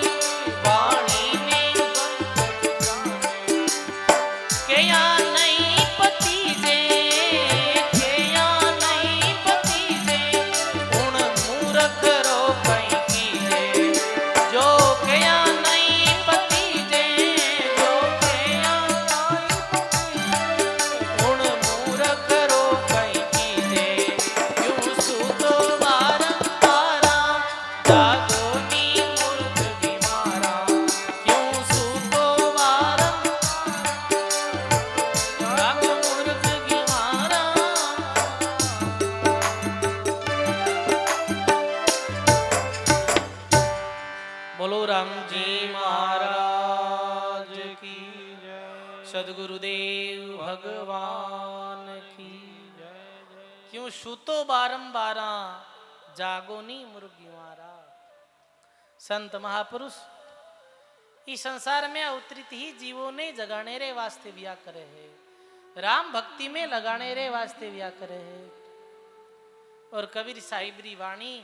वाणी ने संत पहचानी, के या नहीं पति दे, के या नहीं पति दे, उन मूर्ख रो कहीं कीजे, जो के या नहीं पति दे, जो के या उन मूर्ख रो कहीं कीजे, क्यों सूतो बारम बारा, जागो नी मूर्ख गिवारा, क्यों सूतो बारम जागो मूर्ख गिवारा। बोलो राम जी महाराज की जय, सदगुरुदेव भगवान की जय। क्यों सूतो बारंबारा, जागो नी मुर्गिवारा। संत महापुरुष इस संसार में अवतरित ही जीवों ने जगाने रे वास्ते व्या करे है, राम भक्ति में लगाने रे वास्ते व्या करे है। और कबीर साहिब री वाणी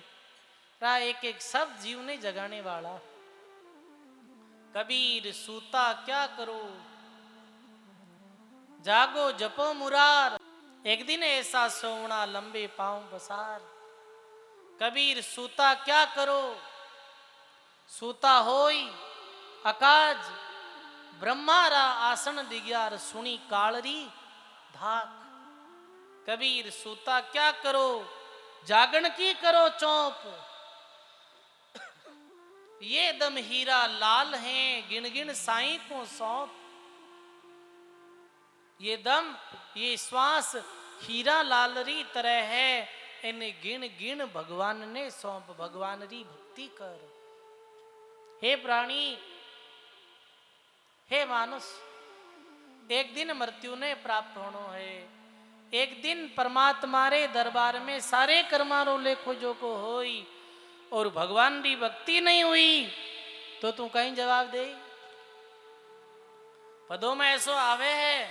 रा एक एक सब जीव ने जगाने वाला। कबीर सूता क्या करो, जागो जपो मुरार, एक दिन ऐसा सोवना लंबे पांव बसार। कबीर सूता क्या करो, सूता होई अकाज, ब्रह्मारा आसन दिग्यार सुनी कालरी धाक। कबीर सूता क्या करो, जागण की करो चौप, ये दम हीरा लाल हैं गिण गिण साईं को सौंप। ये दम ये श्वास हीरा लालरी तरह है, इन्हें गिण गिण भगवान ने सौंप, भगवान री भक्ति कर। हे प्राणी, हे मानुष, एक दिन मृत्यु ने प्राप्त होनो है, एक दिन परमात्मा रे दरबार में सारे कर्मारो लेखो जो को होई, और भगवान री भक्ति नहीं हुई तो तू कहीं जवाब दे। पदों में ऐसो आवे है,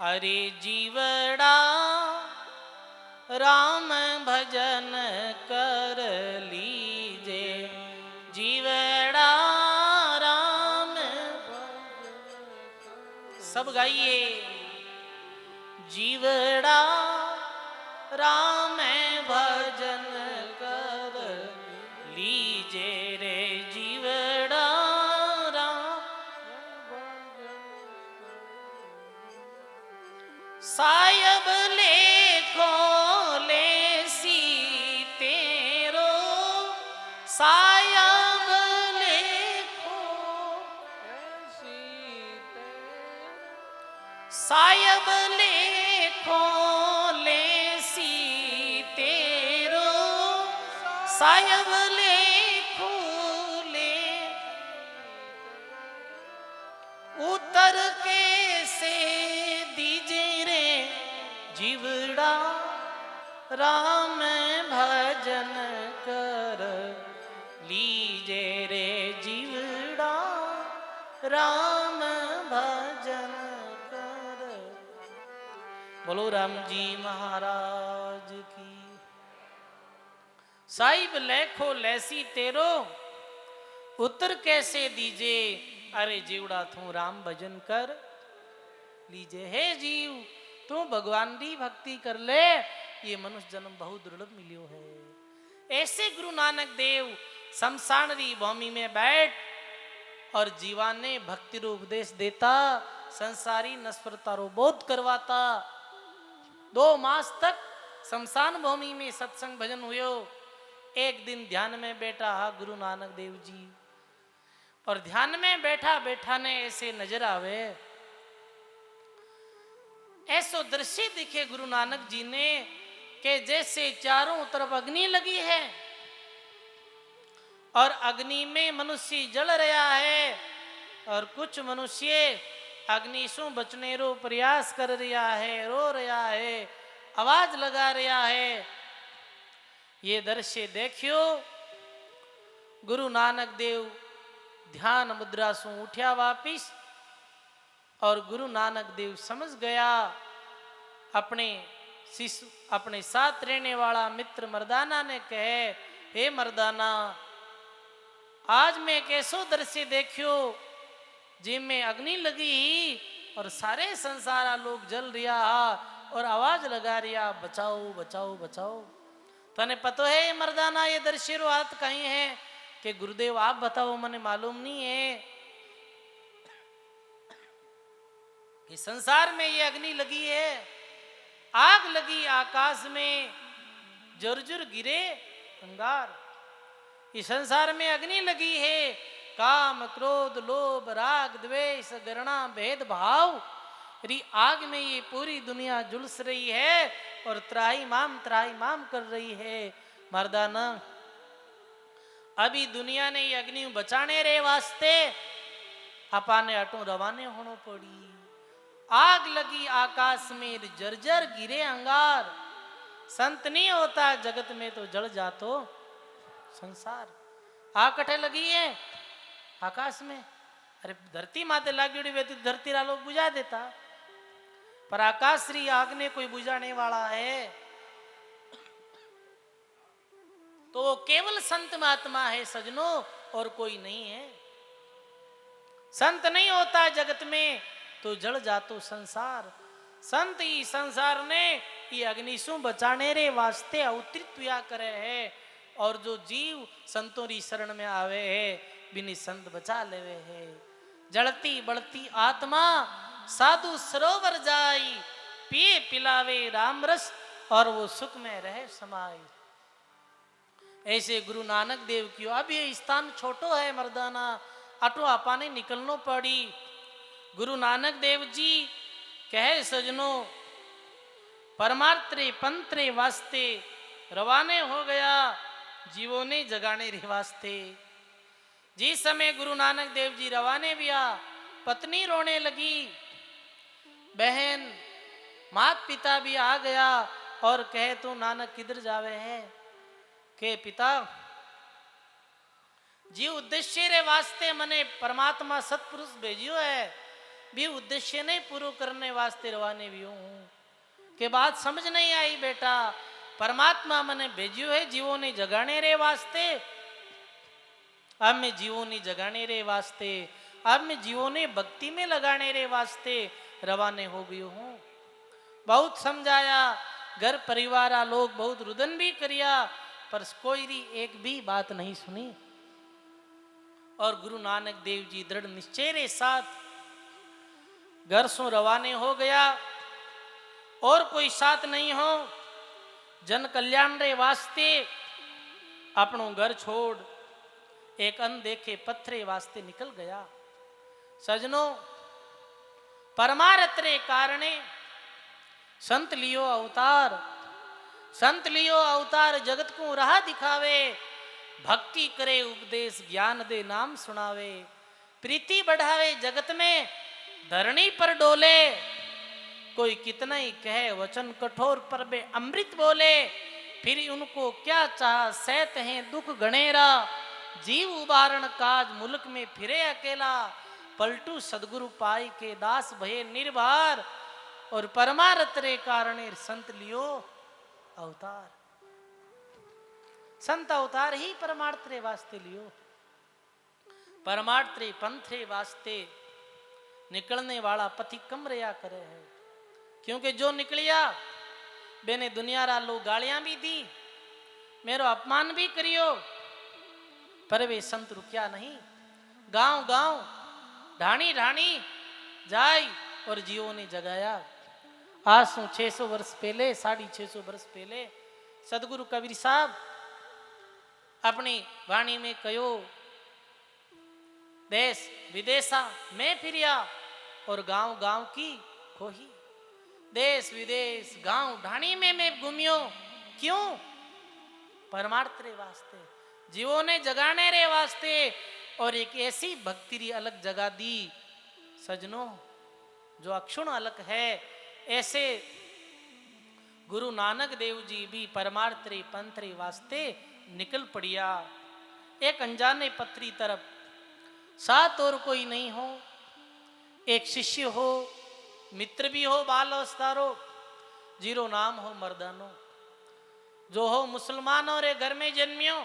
अरे जीवड़ा राम भजन कर लीजे, जीवड़ा राम सब गाइए। जीवड़ा राम भजन कर लीजे रे, जीवड़ा राम सायब ले सायब लेखो सायब लेखो लेसी तेरो सायब लेखो ले उतर के से दीजे रे जीवड़ा राम भजन कर लीजे रे जीवड़ा राम भजन कर। बोलो राम जी महाराज की। साहिब लेखो लैसी तेरो उतर कैसे दीजे अरे जीवड़ा तू राम भजन कर लीजे। हे जीव तू भगवान की भक्ति कर ले ये मनुष्य जन्म बहुत दुर्लभ मिलियो है। ऐसे गुरु नानक देव शमशान री भूमि में बैठ और जीवान ने भक्ति रो उपदेश देता संसारी नस्परता रो बोध करवाता। 2 मास तक शमशान भूमि में सत्संग भजन हुयो। एक दिन ध्यान में बैठा हा गुरु नानक देव जी और ध्यान में बैठा बैठा ने ऐसे नजर आवे ऐसो दृश्य दिखे गुरु नानक जी ने कि जैसे चारों तरफ अग्नि लगी है और अग्नि में मनुष्य जल रहा है और कुछ मनुष्य अग्नि से बचने रो प्रयास कर रहा है, रो रहा है, आवाज लगा रहा है। ये दृश्य देखियो गुरु नानक देव ध्यान मुद्रा से उठ्या वापिस और गुरु नानक देव समझ गया अपने शिशु अपने साथ रहने वाला मित्र मर्दाना ने कहे हे मर्दाना आज मैं कैसो दृश्य देखियो जिनमें अग्नि लगी ही और सारे संसारा लोग जल रिया और आवाज लगा रिया बचाओ बचाओ बचाओ। तने पतो है ये मर्दाना ये दृश्य रो हाथ कहीं है कि गुरुदेव आप बताओ मने मालूम नहीं है कि संसार में ये अग्नि लगी है। आग लगी आकाश में जुरजुर गिरे अंगार। इस संसार में अग्नि लगी है काम क्रोध लोभ राग द्वेष घृणा भेद भाव री आग में ये पूरी दुनिया झुलस रही है और त्राही माम कर रही है। मर्दाना अभी दुनिया ने ये अग्नि बचाने रे वास्ते अपाने अटो रवाने होनो पड़ी। आग लगी आकाश में जर्जर गिरे अंगार। संत नहीं होता जगत में तो जल जातो संसार। आग कटे लगी है आकाश में। अरे धरती माते लागी हुई तो धरती रालो बुझा देता पर आकाश श्री आग ने कोई बुझाने वाला है तो वो केवल संत महात्मा है सजनों और कोई नहीं है। संत नहीं होता जगत में तो जल जातो संसार। संत ही संसार ने ये अग्नि सु बचाने रे वास्ते अवतरित हुआ करे है और जो जीव संतों री शरण में आवे है बिनी संत बचा लेवे है। जड़ती बढ़ती आत्मा साधु सरोवर जाई पिए पिलावे राम रस और वो सुख में रहे समाई। ऐसे गुरु नानक देव की अब ये स्थान छोटो है मर्दाना अटो आपाने निकलनो पड़ी। गुरु नानक देव जी कहे सजनो परमार्थ रे पंथ रे वास्ते रवाने हो गया जीवों ने जगाने रे वास्ते। जिस समय गुरु नानक देव जी रवाने भी आ पत्नी रोने लगी बहन मात पिता भी आ गया और कहे तो नानक किधर जावे है के पिता जी उद्देश्य रे वास्ते मने परमात्मा सत्पुरुष भेजियो है भी उद्देश्य नहीं पूरा करने वास्ते रवाने भी हूँ के बात समझ नहीं आई बेटा। परमात्मा मने भेजियो है जीवों ने जगाने रे वास्ते। अब मैं जीवों ने जगाने रे वास्ते अब मैं जीवों ने भक्ति में लगाने रे वास्ते रवाने हो गई हूँ। बहुत समझाया घर परिवार लोग बहुत रुदन भी करिया पर कोई री एक भी बात नहीं सुनी। और गुरु नानक देव जी दृढ़ निश्चय रे साथ घर से रवाने हो गया और कोई साथ नहीं हो जन कल्याण रे वास्ते अपनों घर छोड़ एक अनदेखे पत्थरे वास्ते निकल गया। सजनों, परमार्थ रे कारणे संत लियो अवतार, संत लियो अवतार जगत को राह दिखावे, भक्ति करे उपदेश ज्ञान दे नाम सुनावे, प्रीति बढ़ावे जगत में धरणी पर डोले, कोई कितना ही कहे वचन कठोर पर बे अमृत बोले, फिर उनको क्या चाह सहत हैं दुख गणेरा, जीव उबारण काज मुल्क में फिरे अकेला, पलटू सदगुरु पाई के दास भये निर्भर, और परमार्थ रे कारणे संत लियो अवतार। संत अवतार ही परमार्थ रे वास्ते लियो, परमार्थ रे पंथ रे वास्ते निकलने वाला पति कम रया करे है, क्योंकि जो निकलिया बेने दुनिया रा लोग गालियां भी दी, मेरो अपमान भी करियो, पर वे संत रुकिया नहीं। गांव गांव ढाणी ढाणी जाय और जीवों ने जगाया। आज से 600 वर्ष पहले, 650 वर्ष पहले सदगुरु कबीर साहब अपनी वाणी में कहो, देश विदेशा मैं फिरिया और गांव गांव की खोही, देश विदेश गांव ढाणी में मैं घूमियो, क्यों? परमार्थ रे वास्ते, जीवों ने जगाने रे वास्ते, और एक ऐसी भक्ति री अलग जगह दी सजनों जो अक्षुण अलग है। ऐसे गुरु नानक देव जी भी परमार्थ रे पंथ रे वास्ते निकल पड़िया, एक अनजाने पत्री तरफ, साथ और कोई नहीं हो, एक शिष्य हो, मित्र भी हो बाल अवस्थारो, जीरो नाम हो मर्दानो, जो हो मुसलमानों रे घर में जन्मियो।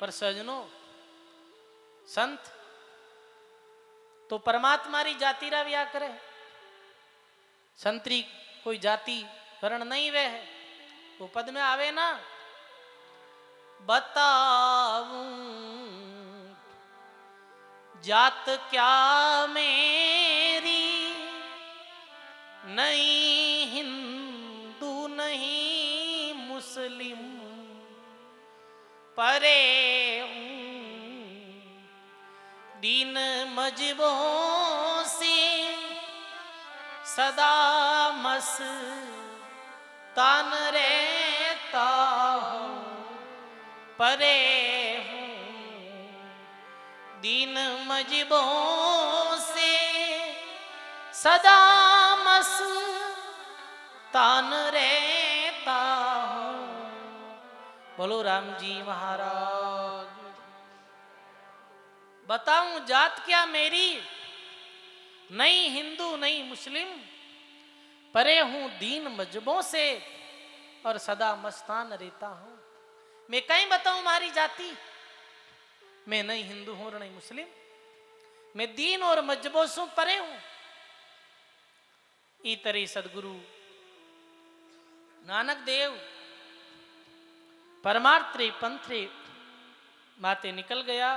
पर सजनों, संत तो परमात्मा री जाति रा व्या करे, संतरी कोई जाति वर्ण नहीं वे है, वो पद में आवे ना, बताऊं जात क्या मेरी, नहीं हिंदू नहीं मुस्लिम, परे दीन मजबों से सदा मस्तान रहता हूँ, परे हूँ दीन मजबों से सदा मस्तान रहता हूँ। बोलो राम जी महाराज। बताऊं जात क्या मेरी, नहीं हिंदू नहीं मुस्लिम, परे हूं दीन मजबों से और सदा मस्तान रहता हूं। मैं कहीं बताऊं मारी जाति, मैं नहीं हिंदू हूं नहीं मुस्लिम, मैं दीन और मजबों से परे हूं। ई तरी सदगुरु नानक देव परमार्थ रे पंथ रे माते निकल गया।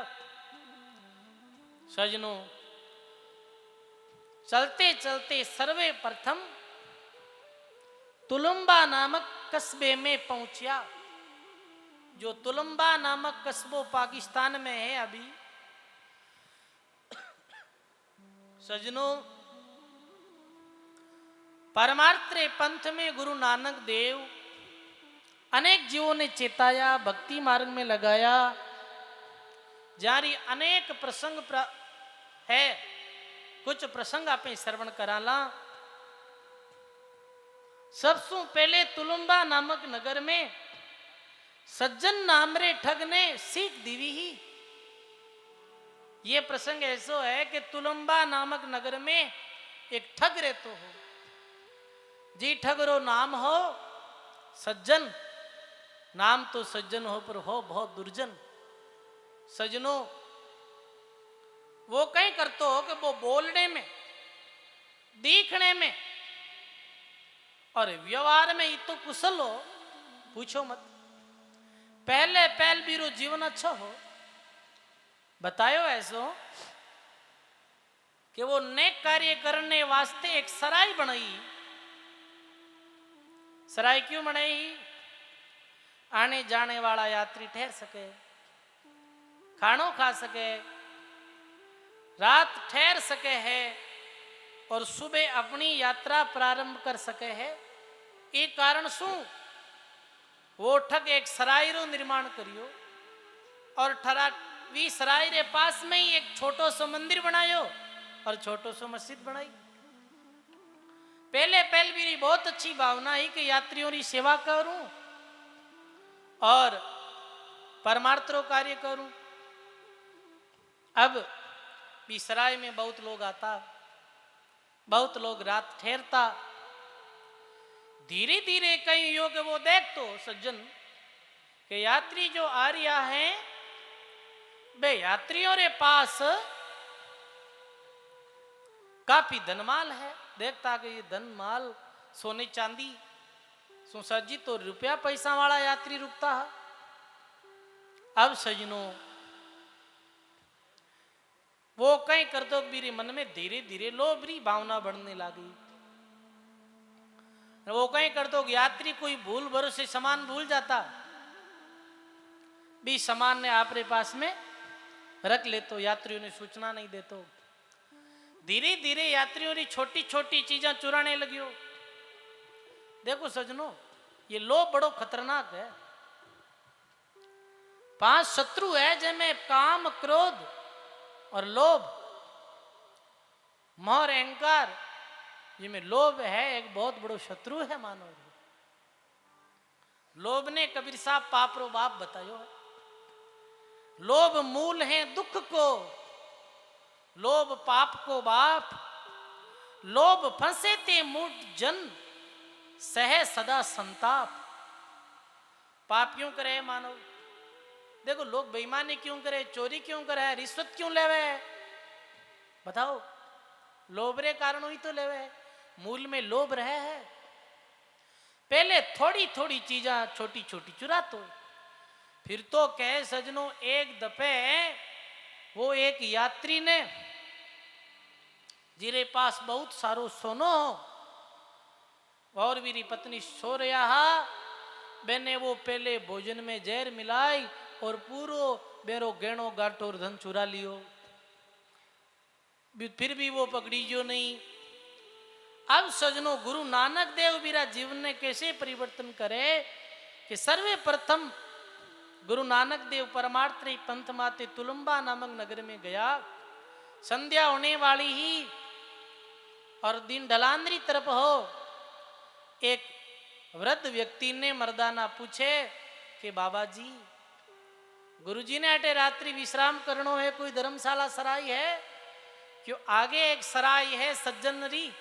सजनों, चलते चलते सर्वे प्रथम तुलुम्बा नामक कस्बे में पहुंचा। जो तुलुम्बा नामक कस्बो पाकिस्तान में है अभी। सजनों, परमार्थ रे पंथ में गुरु नानक देव अनेक जीवों ने चेताया, भक्ति मार्ग में लगाया। जारी अनेक प्रसंग है, कुछ प्रसंग आप श्रवण कराला। सबसे पहले तुलुम्बा नामक नगर में सज्जन नाम रे ठग ने सीख दीवी ही। ये प्रसंग ऐसो है कि तुलुम्बा नामक नगर में एक ठग रहतो हो, जी ठग रो नाम हो सज्जन। नाम तो सज्जन हो पर हो बहुत दुर्जन। सजनों, वो कहीं करतो हो कि वो बोलने में, दिखने में और व्यवहार में ही तो कुशल हो, पूछो मत। पहले पहल बीरो जीवन अच्छा हो। बतायो ऐसो कि वो नेक कार्य करने वास्ते एक सराय बनाई। सराय क्यों बनाई? आने जाने वाला यात्री ठहर सके। खाणो खा सके, रात ठहर सके है और सुबह अपनी यात्रा प्रारंभ कर सके है। ये कारण शू वो ठग एक सराय रो निर्माण करियो और ठरावी सराय रे पास में ही एक छोटो सो मंदिर बनायो और छोटो सो मस्जिद बनाई। पहले मेरी बहुत अच्छी भावना है कि यात्रियों की सेवा करूं और परमार्थो कार्य करूं। अब भी सराय में बहुत लोग आता, बहुत लोग रात ठहरता। धीरे धीरे कई योग वो देख तो सज्जन के यात्री जो आ रिया है वे यात्रियों रे पास काफी धनमाल है। देखता कि ये धनमाल सोने चांदी सुसज्जित तो रुपया पैसा वाला यात्री रुकता है। अब सजनों वो कहीं कर दो मेरे मन में धीरे धीरे लोभरी भावना बढ़ने लगी। वो कहीं कर दो यात्री कोई भूल भरोसे सामान भूल जाता भी सामान ने आपरे पास में रख ले तो यात्रियों ने सूचना नहीं देतो। धीरे धीरे यात्रियों ने छोटी छोटी चीजें चुराने लगियो। देखो सजनों ये लोभ बड़ो खतरनाक है। 5 शत्रु है जिनमें काम, क्रोध और लोभ, मोह, अहंकार, जिनमें लोभ है एक बहुत बड़ो शत्रु है मानव। लोभ ने कबीर साहब पाप रो बाप बतायो है। लोभ मूल है दुख को, लोभ पाप को बाप, लोभ फंसे ते मूठ जन, सह सदा संताप। पाप क्यों करे मानव? देखो लोग बेईमानी क्यों करे, चोरी क्यों करे, रिश्वत क्यों लेवे? बताओ लोभ रे कारण ही तो लेवे। मूल में लोभ रहे है। पहले थोड़ी थोड़ी चीजा छोटी छोटी चुरा तो फिर तो कहे सजनों एक दफे वो एक यात्री ने जिरे पास बहुत सारो सोनो और मेरी पत्नी सो रहा है, मैंने वो पहले भोजन में जहर मिलाई और पूरो बेरो गहनो गाटो और धन चुरा लियो। फिर भी वो पकड़ी जो नहीं। अब सजनों गुरु नानक देव मेरा जीवन ने कैसे परिवर्तन करे कि सर्वे प्रथम गुरु नानक देव परमार्थ पंथ माते तुलंबा नामक नगर में गया। संध्या होने वाली ही और दिन ढलांदरी तरफ हो, एक वृद्ध व्यक्ति ने मर्दाना पूछे कि बाबा जी गुरुजी ने अटे रात्रि विश्राम करनो है, कोई धर्मशाला सराय है क्यों? आगे एक सराय है सज्जनरी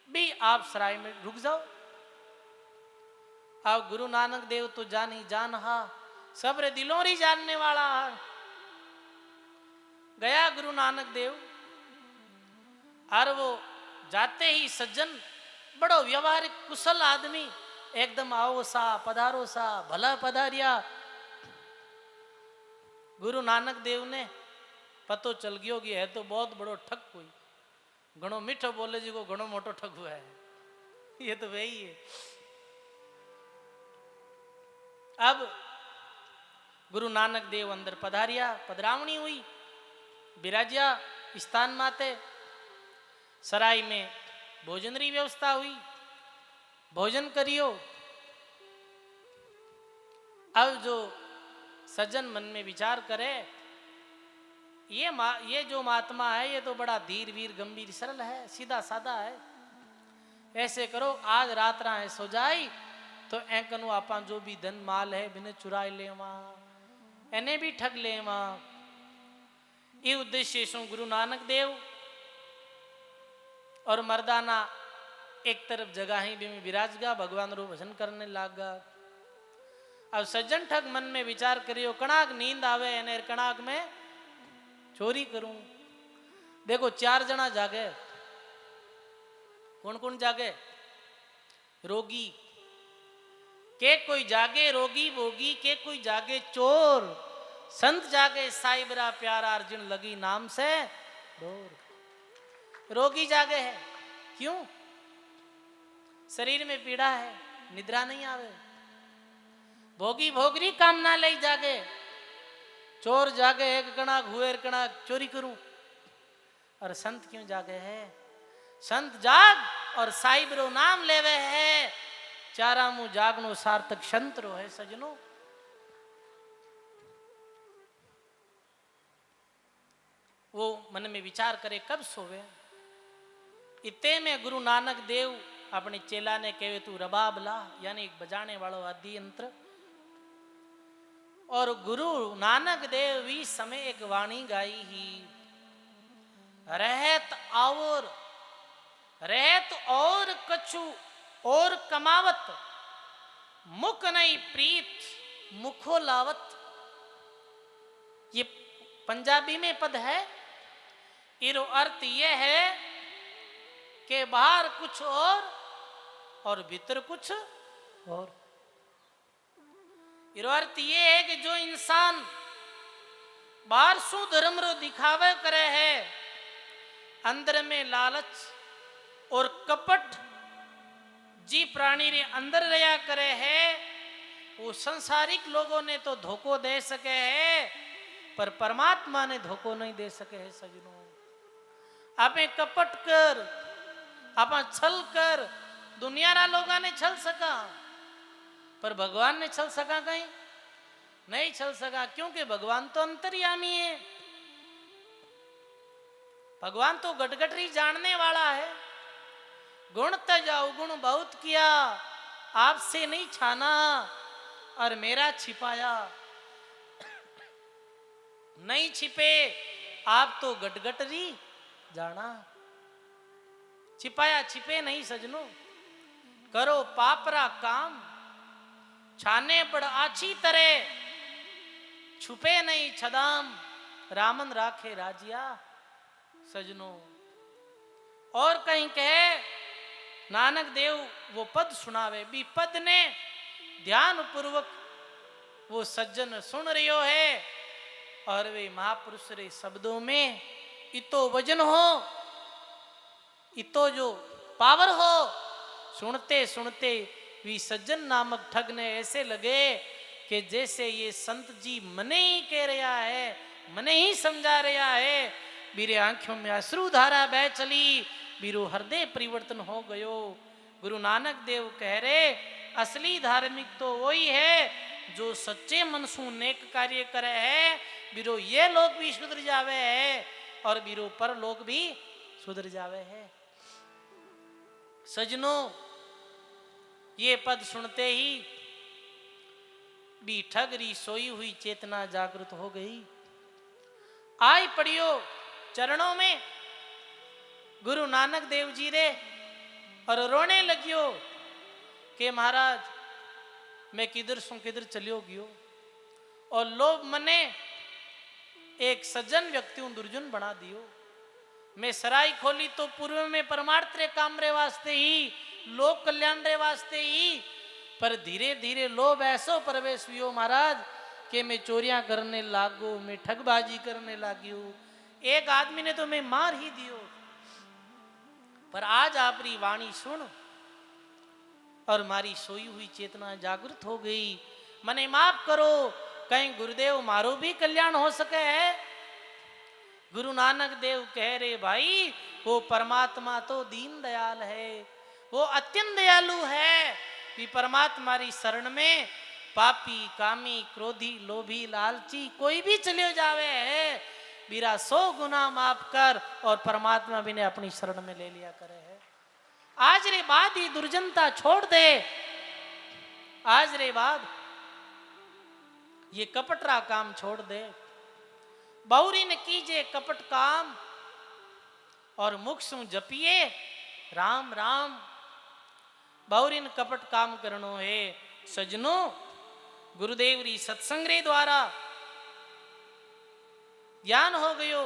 भी, आप सराय में रुक जाओ। अब गुरु नानक देव तो जान ही जान हा, सबरे दिलों री जानने वाला है। गया गुरु नानक देव और वो जाते ही सज्जन बड़ो व्यवहारिक कुशल आदमी, एकदम आओ सा पधारो सा, भला पधारिया। गुरु नानक देव ने पतो चल गयो कि है तो बहुत बड़ो ठग, कोई घणो मीठो बोले जी को घणो मोटो ठग हुआ है, ये तो वही है। अब गुरु नानक देव अंदर पधारिया, पधरावणी हुई, बिराजिया स्थान माते। सराय में भोजन री व्यवस्था हुई, भोजन करियो। अब जो सज्जन मन में विचार करे ये जो महात्मा है ये तो बड़ा धीर वीर गंभीर सरल है, सीधा साधा है। ऐसे करो आज रात रहा है सो जाई तो ऐकनु आपा जो भी धन माल है बिने चुराई लेवा, एने भी ठग लेवा। ये उद्देश्य सो गुरु नानक देव और मर्दाना एक तरफ जगह ही भी में विराजगा, भगवान रो भजन करने लागा। अब सज्जन ठग मन में विचार करियो कणाक नींद आवे एने कणाक में चोरी करूं। देखो 4 जना जागे, कौन कौन जागे? रोगी के कोई जागे रोगी भोगी, के कोई जागे चोर, संत जागे साइबरा प्यारा अर्जुन लगी नाम से डोर। रोगी जागे है क्यों? शरीर में पीड़ा है, निद्रा नहीं आवे। भोगी भोगरी कामना ले जागे, चोर जागे एक कणाक हुएर कणाक चोरी करूं, और संत क्यों जागे है? संत जाग और साहिब रो नाम लेवे है, चारा मुंह जागनो सार्थक संत रो है सजनो। वो मन में विचार करे कब सोवे। इतने में गुरु नानक देव अपने चेला ने कहे तू रबाब ला, यानी एक बजाने वालों वाद्य यंत्र। और गुरु नानक देव भी समय एक वाणी गाई ही, रहत और कछु और कमावत, मुख नहीं प्रीत मुखो लावत। ये पंजाबी में पद है। इरो अर्थ यह है कि बाहर कुछ और भीतर कुछ और। इरो अर्थ ये है कि जो इंसान बाहर सु धर्म रो दिखावे करे है, अंदर में लालच और कपट जी प्राणी रे अंदर रहा करे है, वो संसारिक लोगों ने तो धोखो दे सके है, पर परमात्मा ने धोखो नहीं दे सके है सजनों। आपे कपट कर, आप छल कर, दुनिया रा लोगा ने छल सका, पर भगवान ने छल सका कहीं नहीं छल सका, क्योंकि भगवान तो अंतर्यामी है। भगवान तो गटगटरी जानने वाला है। गुण तजाओ गुण बहुत किया, आपसे नहीं छाना और मेरा छिपाया। नहीं छिपे आप तो गटगटरी जाना, छिपाया छिपे नहीं सजनो। करो पापरा काम छाने पड़ आछी तरह, छुपे नहीं छदाम रामन राखे राजिया सजनो। और कहीं कहे नानक देव वो पद सुनावे, भी पद ने ध्यान पूर्वक वो सज्जन सुन रही है, और वे महापुरुष रे शब्दों में इतो वजन हो, इतो जो पावर हो, सुनते सुनते वी सज्जन नामक ठग ने ऐसे लगे कि जैसे ये संत जी मने ही कह रहा है, मने ही समझा रहा है। मेरे आंखों में अश्रु धारा बह चली, बीरो हृदय परिवर्तन हो गयो। गुरु नानक देव कह रहे असली धार्मिक तो वही है जो सच्चे मन सु नेक कार्य करे है, बीरो ये लोग भी सुधर जावे है और बीरो पर लोग भी सुधर जावे है। सजनों, ये पद सुनते ही भी ठगरी सोई हुई चेतना जागृत हो गई। आई पड़ियो चरणों में गुरु नानक देव जी रे और रोने लगियो कि महाराज मैं किधर सु किधर चलियो गयो, और लोभ मने एक सज्जन व्यक्ति दुर्जन बना दियो। मैं सराय खोली तो पूर्व में परमार्थ रे काम रे वास्ते ही, लोक कल्याण रे वास्ते ही, पर धीरे धीरे लोभ ऐसो प्रवेश हुयो महाराज कि मैं चोरियां करने लागो, मैं ठगबाजी करने लागियो। एक आदमी ने तो मैं मार ही दियो। पर आज आपरी वाणी सुन और मारी सोई हुई चेतना जागृत हो गई। मने माफ करो, कहीं गुरुदेव मारो भी कल्याण हो सके है। गुरु नानक देव कह रहे भाई वो परमात्मा तो दीन दयाल है, वो अत्यंत दयालु है। कि परमात्मा री शरण में पापी कामी क्रोधी लोभी लालची कोई भी चले जावे है, बीरा 100 गुना माफ कर, और परमात्मा भी ने अपनी शरण में ले लिया करे है। आज रे बाद ही दुर्जनता छोड़ दे, आज रे बाद ये कपटरा काम छोड़ दे। बहुरी ने कीजिए कपट काम और मुख सु जपिए राम राम। बहुरी ने कपट काम करनो है सजनो। गुरुदेव री सत्संग रे द्वारा ज्ञान हो गयो,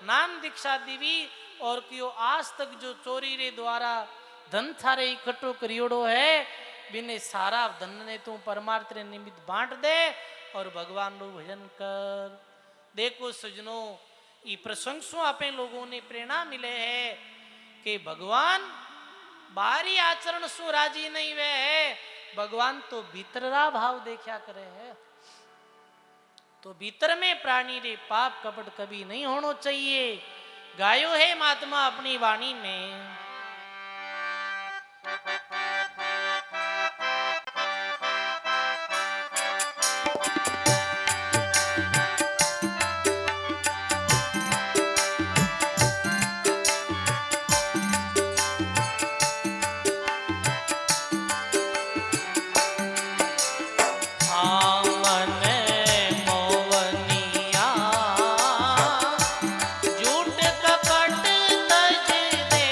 नाम दीक्षा दीवी, और कियो आज तक जो चोरी रे द्वारा धन थारे इकट्ठो करियोड़ो है, बिने सारा धन ने तू परमार्थ रे निमित्त बांट दे और भगवान रो भजन कर। देखो सजनो, ई प्रसंग सु आपे लोगों ने प्रेरणा मिले है कि भगवान बाहरी आचरण सु राजी नहीं वे है, भगवान तो भीतरा भाव देखा करे है। तो भीतर में प्राणी रे पाप कपट कभी नहीं होना चाहिए। गायो है महात्मा अपनी वाणी में, झूठ कपट तज दे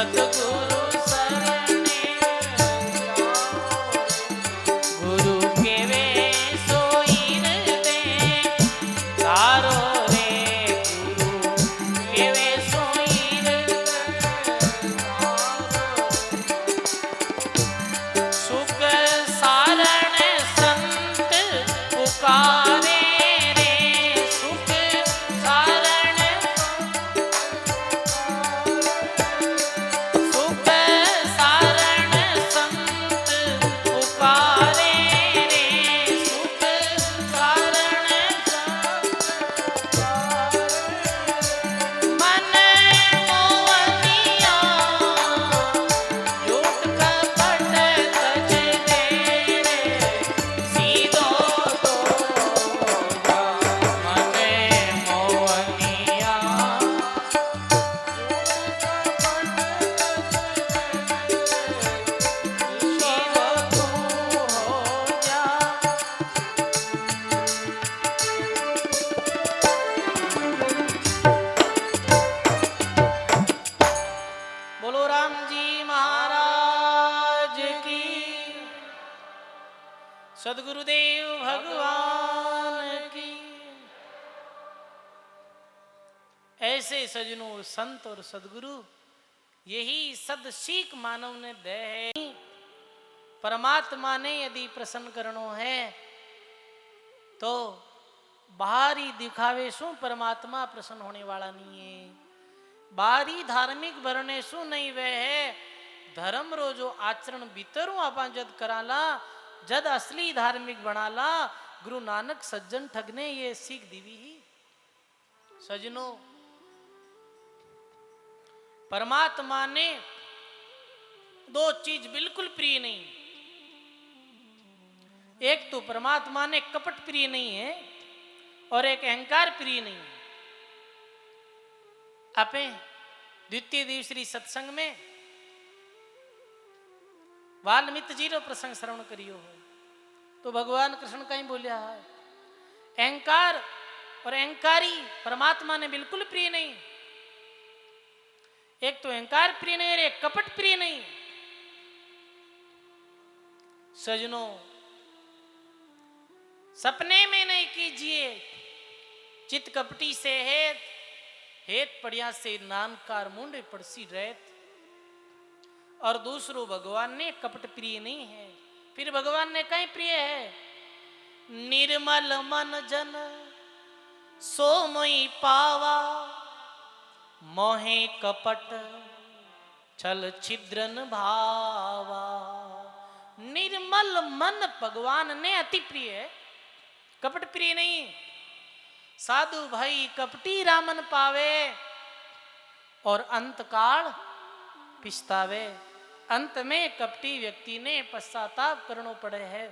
सतगुरु सरणे गुरु केवे सोई दे तारो रे गुरु केवे सोई सुख सारण संत पुकारे रे सुख सारण सुख सारण संत पुकारे रे सुख सारण मन मोहनिया झूठ कपट तज दे रे सीधो तो मन मोहनिया सीधो तू हो जा। बोलो राम जी महाराज की सदगुरुदेव भगवान की। ऐसे सजनों संत और सदगुरु यही सद सीख मानव ने दे है। परमात्मा ने यदि प्रसन्न करनो है तो बाहरी दिखावे शू परमात्मा प्रसन्न होने वाला नहीं है। बाहरी धार्मिक भरने शू नहीं वे है धर्म रो जो आचरण भीतरू आपा जद कराला जद असली धार्मिक बनाला। गुरु नानक सज्जन ठग ने ये सीख दीवी ही। सजनों परमात्मा ने दो चीज बिल्कुल प्रिय नहीं। एक तो परमात्मा ने कपट प्रिय नहीं है और एक अहंकार प्रिय नहीं है। आपे द्वितीय दिवसीय सत्संग में वाल्मीकि जी रो प्रसंग श्रवण करियो हो तो भगवान कृष्ण कहीं बोलिया है अहंकार और अहंकारी परमात्मा ने बिल्कुल प्रिय नहीं। एक तो अहंकार प्रिय नहीं और एक कपट प्रिय नहीं। सजनों सपने में नहीं कीजिए चित कपटी से हेत पड़िया से नानकार मुंडे पड़सी रहत। और दूसरो भगवान ने कपट प्रिय नहीं है। फिर भगवान ने कहीं प्रिय है निर्मल मन जन सो मोई पावा मोहे कपट छल छिद्रन भावा। निर्मल मन भगवान ने अति प्रिय है कपट प्रिय नहीं। साधु भाई कपटी रामन पावे और अंत काल पिछतावे। अंत में कपटी व्यक्ति ने पश्चाताप करना पड़े है।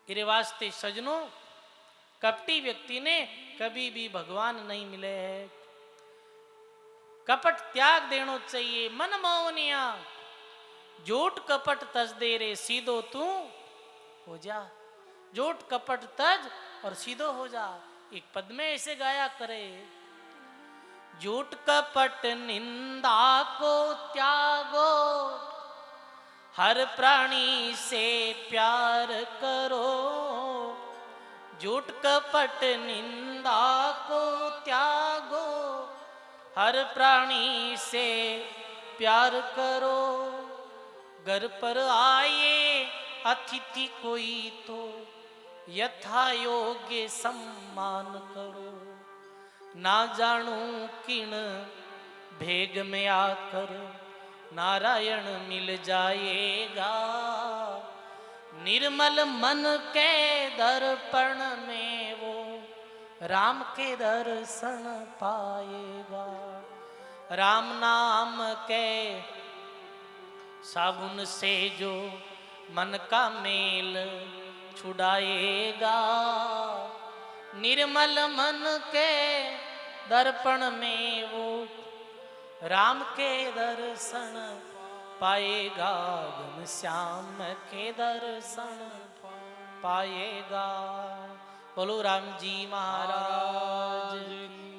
इरे वास्ते सजनों कपटी व्यक्ति ने कभी भी भगवान नहीं मिले है। कपट त्याग देना चाहिए मन मोहनिया झूठ कपट तज दे रे सीधो तू हो जा। झूठ कपट तज और सीधो हो जा। एक पद में ऐसे गाया करे झूठ कपट निंदा को त्यागो हर प्राणी से प्यार करो। झूठ कपट निंदा को त्यागो हर प्राणी से प्यार करो। घर पर आए अतिथि कोई तो यथा योग्य सम्मान करो। ना जानू किण भेग में आकर नारायण मिल जाएगा। निर्मल मन के दर्पण में वो राम के दर्शन पाएगा। राम नाम के साबुन से जो मन का मेल छुड़ाएगा। निर्मल मन के दर्पण में वो राम के दर्शन पाएगा। घनश्याम के दर्शन पाएगा। बोलो राम जी महाराज की।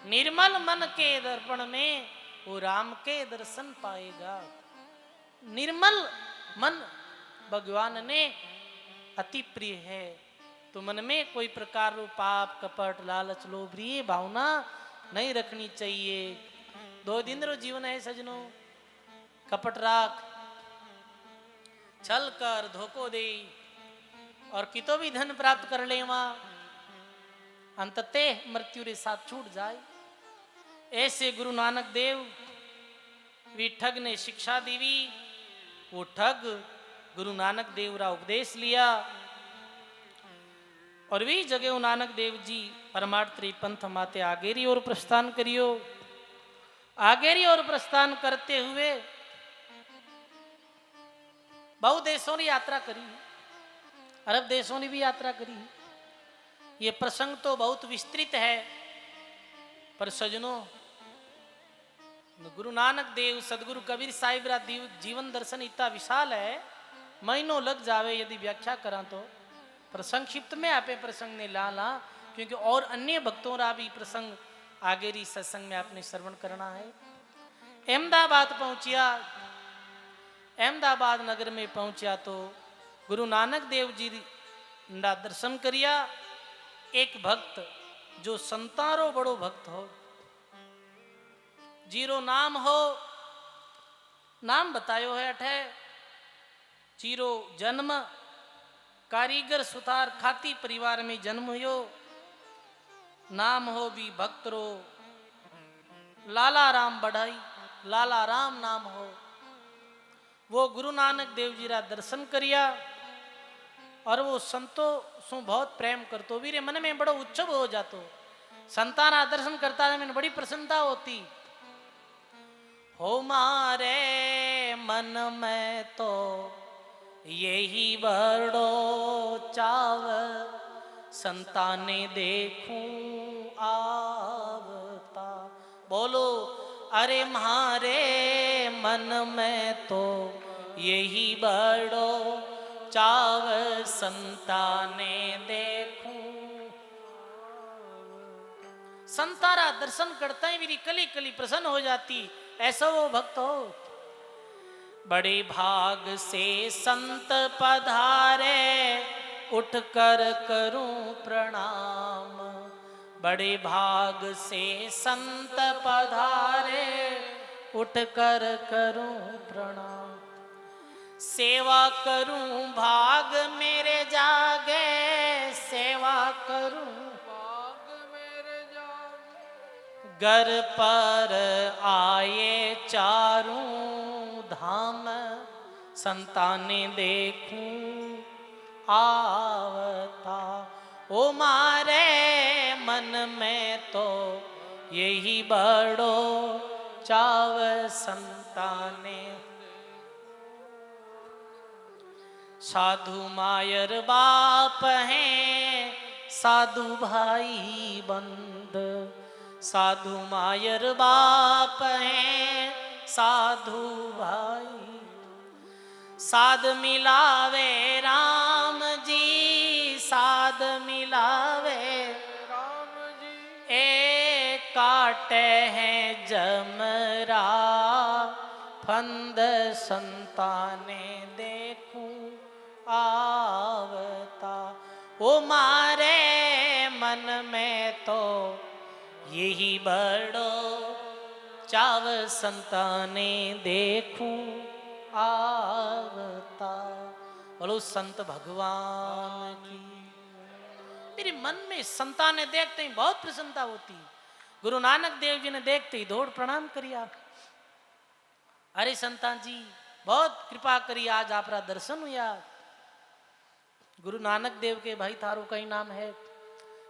निर्मल मन के दर्पण में वो राम के दर्शन पाएगा। निर्मल मन भगवान ने अति प्रिय है। तो मन में कोई प्रकार रो पाप कपट लालच लोभ ये भावना नहीं रखनी चाहिए। 2 दिन रो जीवन है सजनों। कपट राख, छल कर, धोखो दे और कितो भी धन प्राप्त कर ले वहां अंततः मृत्यु रे साथ छूट जाए। ऐसे गुरु नानक देव वी ठग ने शिक्षा दीवी। वो ठग गुरु नानक देव रा उपदेश लिया और वी जगह नानक देव जी परमार्थी पंथ माते आगेरी और प्रस्थान करियो। आगेरी और प्रस्थान करते हुए बहु देशों ने यात्रा करी, अरब देशों ने भी यात्रा करी। ये प्रसंग तो बहुत विस्तृत है, पर सजनों गुरु नानक देव सदगुरु कबीर साहिब रा जीवन दर्शन इतना विशाल है, महीनों लग जावे यदि व्याख्या करा तो। पर संक्षिप्त में आपे प्रसंग ने ला क्योंकि और अन्य भक्तों रा भी प्रसंग आगेरी सत्संग में आपने श्रवण करना है। अहमदाबाद पहुंचिया, अहमदाबाद नगर में पहुंचा तो गुरु नानक देव जी रा दर्शन करिया। एक भक्त जो संतारो बड़ो भक्त हो, जीरो नाम हो, नाम बतायो है अठे जीरो जन्म कारीगर सुतार खाती परिवार में जन्म हुयो। नाम हो भी भक्त रो लाला राम बढ़ाई, लाला राम नाम हो। वो गुरु नानक देव जी रा दर्शन करिया और वो संतों सु बहुत प्रेम करतो। वीरे मन में बड़ो उत्सव हो जातो। संताना दर्शन करता है मैंने बड़ी प्रसन्नता होती हो। मारे मन में तो यही बड़ो चाव संताने देखूं आवता। बोलो अरे मारे मन में तो यही बड़ो चाव संताने देखूं। संतारा दर्शन करता है मेरी कली कली प्रसन्न हो जाती। ऐसा वो भक्त हो। बड़े भाग से संत पधारे उठ कर करूं प्रणाम। बड़े भाग से संत पधारे उठ कर करूं प्रणाम। सेवा करूं भाग मेरे जागे, सेवा करूं भाग मेरे जागे। घर पर आए चारों धाम संताने देखूं आवता। ओ मारे मन में तो यही बड़ो चाव संताने। साधु मायर बाप हैं साधु भाई बंद। साधु मायर बाप हैं साधु भाई। साध मिलावे राम जी, साध मिलावे राम जी। एक काटे हैं जमरा फंद संताने देखूं आवता। ओ मारे मन में तो यही बड़ो चाव संताने देखूं आवता। बोलो संत भगवान की। मेरे मन में संताने देखते ही बहुत प्रसन्नता होती। गुरु नानक देव जी ने देखते ही दौड़ प्रणाम करिया। अरे संतान जी बहुत कृपा करी, आज आपरा दर्शन हुआ। गुरु नानक देव के भाई थारो कई नाम है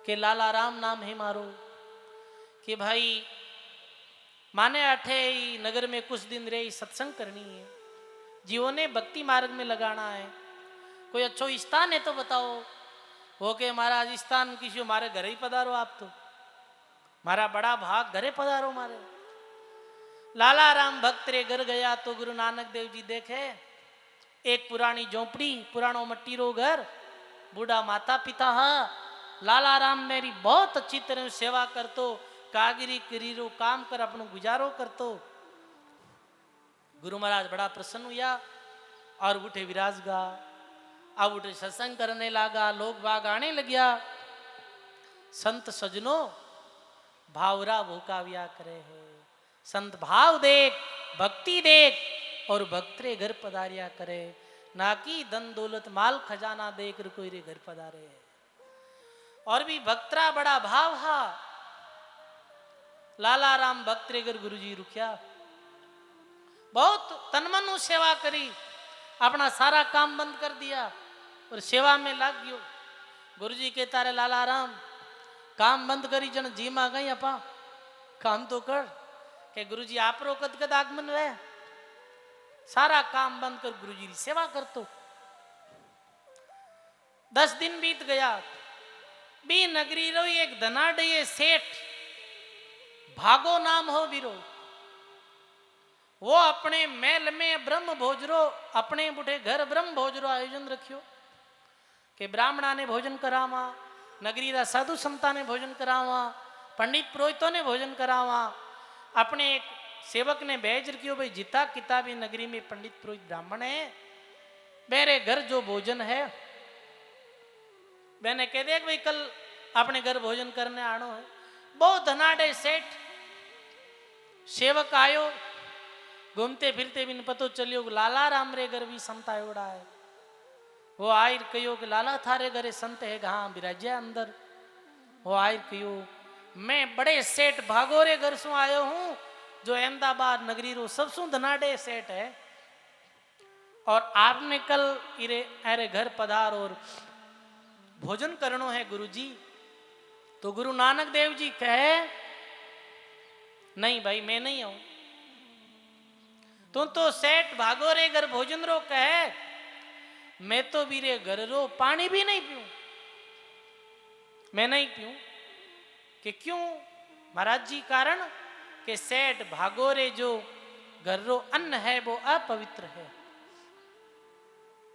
के लाला राम नाम है मारो। कि भाई माने अठे नगर में कुछ दिन रहे सत्संग करनी है, जीवों ने भक्ति मार्ग में लगाना है। कोई अच्छो स्थान है तो बताओ। हो के महाराज स्थान किसी मारे घर ही पधारो। आप तो मारा बड़ा भाग घरे पधारो मारे। लाला राम भक्त रे घर गया तो गुरु नानक देव जी देखे एक पुरानी झोंपड़ी, पुरानो मट्टी रो घर, बूढ़ा माता पिता। हाँ लाला राम मेरी बहुत अच्छी तरह सेवा करतो, कागरी करीरो काम कर अपनो गुजारो करतो। गुरु महाराज बड़ा प्रसन्न हुआ और उठे विराज गा। अब उठे सत्संग करने लगा, लोग बाग आने लग गया। संत सजनों भावरा भूकाव्या करे है। संत भाव देख, भक्ति देख और भक्तरे घर पधारिया करे, ना कि धन दौलत माल खजाना देख कोई रे घर पधारे। और भी भक्तरा बड़ा भाव हा। लाला राम भक्तरे घर गुरुजी रुकिया, बहुत तनमनु सेवा करी, अपना सारा काम बंद कर दिया और सेवा में लग गयो। गुरुजी के तारे लाला राम काम बंद करी जन जी मा गई अपा काम तो कर के गुरुजी आप रो कद कद आगमन वे, सारा काम बंद कर गुरुजी की सेवा कर। तो 10 दिन बीत गया। बी नगरी रो एक धनाढ़ सेठ भागो नाम हो बिरो, वो अपने महल में ब्रह्म भोजरो, अपने बुढ़े घर ब्रह्म भोजरो आयोजन रखियो कि ब्राह्मणा ने भोजन करावा, नगरी रा साधु संता ने भोजन करावा, पंडित पुरोहितों ने भोजन करावा। अपने एक सेवक ने भेज रखियो भाई जिता किताबी नगरी में पंडित पुरोहित ब्राह्मण है, मेरे घर जो भोजन है मैंने कह दे भाई कल अपने घर भोजन करने आनो है। बहुत धनाढ़ सेठ सेवक आयो, घूमते फिरते भी पतो चलियो लाला राम रे घर भी संत आयोड़ा है। वो आयर कहो कि लाला थारे घरे संत है, हाँ बिराजा अंदर। वो आयर कहो मैं बड़े सेठ भागोरे घर सु आयो हूं, जो अहमदाबाद नगरी रो सबसु धनाढ़ सेठ है, और आपने कल इरे अरे घर पधार और भोजन करनो है गुरुजी। तो गुरु नानक देव जी कहे नहीं भाई मैं नहीं आऊं। तुम तो सेठ भागोरे घर भोजन रो कहे, मैं तो बीरे घर रो पानी भी नहीं पीऊं, मैं नहीं पीऊं। कि क्यों महाराज जी? कारण कि सेठ भागोरे जो घर रो अन्न है वो अपवित्र है,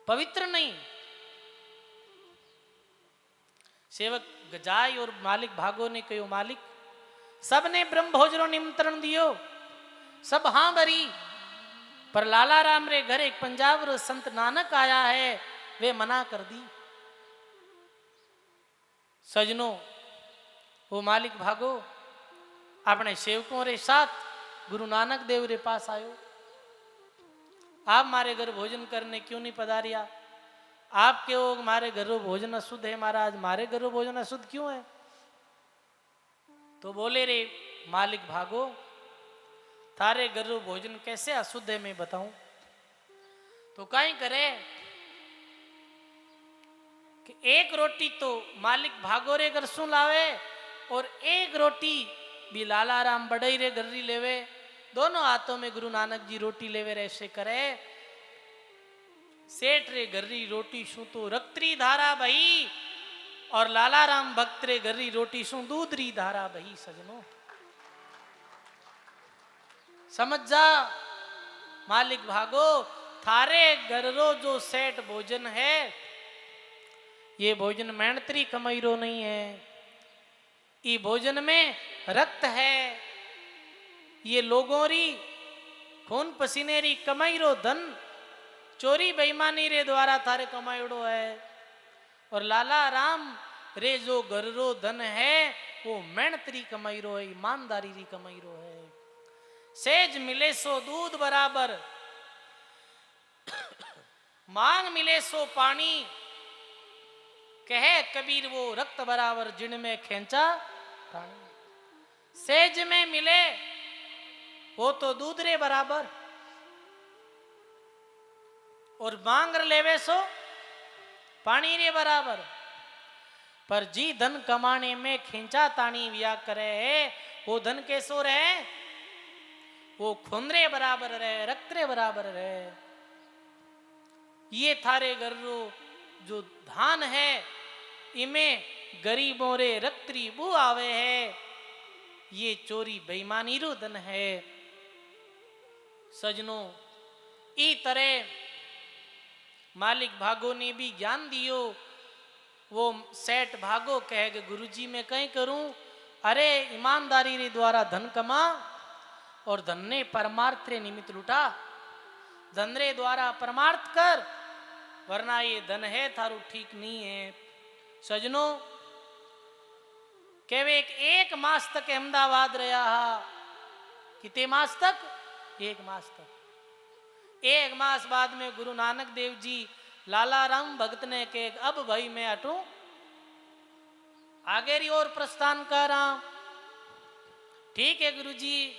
पवित्र नहीं। सेवक गजाई और मालिक भागो ने कहो मालिक सबने ब्रह्म भोजनो निमंत्रण दियो, सब हाँ भरी, पर लाला राम रे घर एक पंजाब रो संत नानक आया है, वे मना कर दी। सजनों वो मालिक भागो अपने सेवकों रे साथ गुरु नानक देव रे पास आयो। आप मारे घर भोजन करने क्यों नहीं पधारिया? आप क्यों मारे घरों भोजन अशुद्ध है महाराज, मारे घरों भोजन अशुद्ध क्यों है? तो बोले रे मालिक भागो थारे घरों भोजन कैसे अशुद्ध है मैं बताऊं। तो काई करे कि एक रोटी तो मालिक भागो रे घर सु लावे और एक रोटी भी लाला राम बड़ई रे घर लेवे, दोनों हाथों में गुरु नानक जी रोटी लेवे ऐसे करे। सेठ रे गर्री रोटी शू तो रक्तरी धारा बही और लाला राम भक्त रे गर्री रोटी शू दूधरी धारा बही। सजनों समझ जा मालिक भागो थारे घर रो जो सेठ भोजन है ये भोजन मेहनतरी कमाई रो नहीं है, ये भोजन में रक्त है, ये लोगों री खून पसीने री कमाई रो धन चोरी बेईमानी रे द्वारा थारे कमायोड़ो है। और लाला राम रे जो घर रो धन है वो मेहनत री कमाई रो है, ईमानदारी री कमाई रो है। सेज मिले सो दूध बराबर मांग मिले सो पानी, कहे कबीर वो रक्त बराबर जिनमें खेचा पानी। सेज में मिले वो तो दूध रे बराबर और मांग लेवे सो पानी रे बराबर। पर जी धन कमाने में खींचा तानी विया करे है वो धन कैसो रहे, वो खुंदरे बराबर रहे, रक्तरे बराबर रहे। ये थारे गर्रो जो धान है इमें गरीबों रे रक्तरी बू आवे है, ये चोरी बेईमानी रो धन है। सजनों ई तरह मालिक भागो ने भी ज्ञान दियो। वो सेठ भागो कहे कि गुरुजी मैं कहीं करूं, अरे ईमानदारी रे द्वारा धन कमा और धन ने परमार्थ रे निमित्त लुटा। धन रे द्वारा परमार्थ कर, वरना ये धन है थारू ठीक नहीं है। सजनों, केवे एक मास तक अहमदाबाद रहा हा। कितने मास तक? एक मास तक। एक मास बाद में गुरु नानक देव जी लाला राम भगत ने कहे अब भाई मैं हटू, आगे री ओर प्रस्थान कर रहा। ठीक है गुरु जी,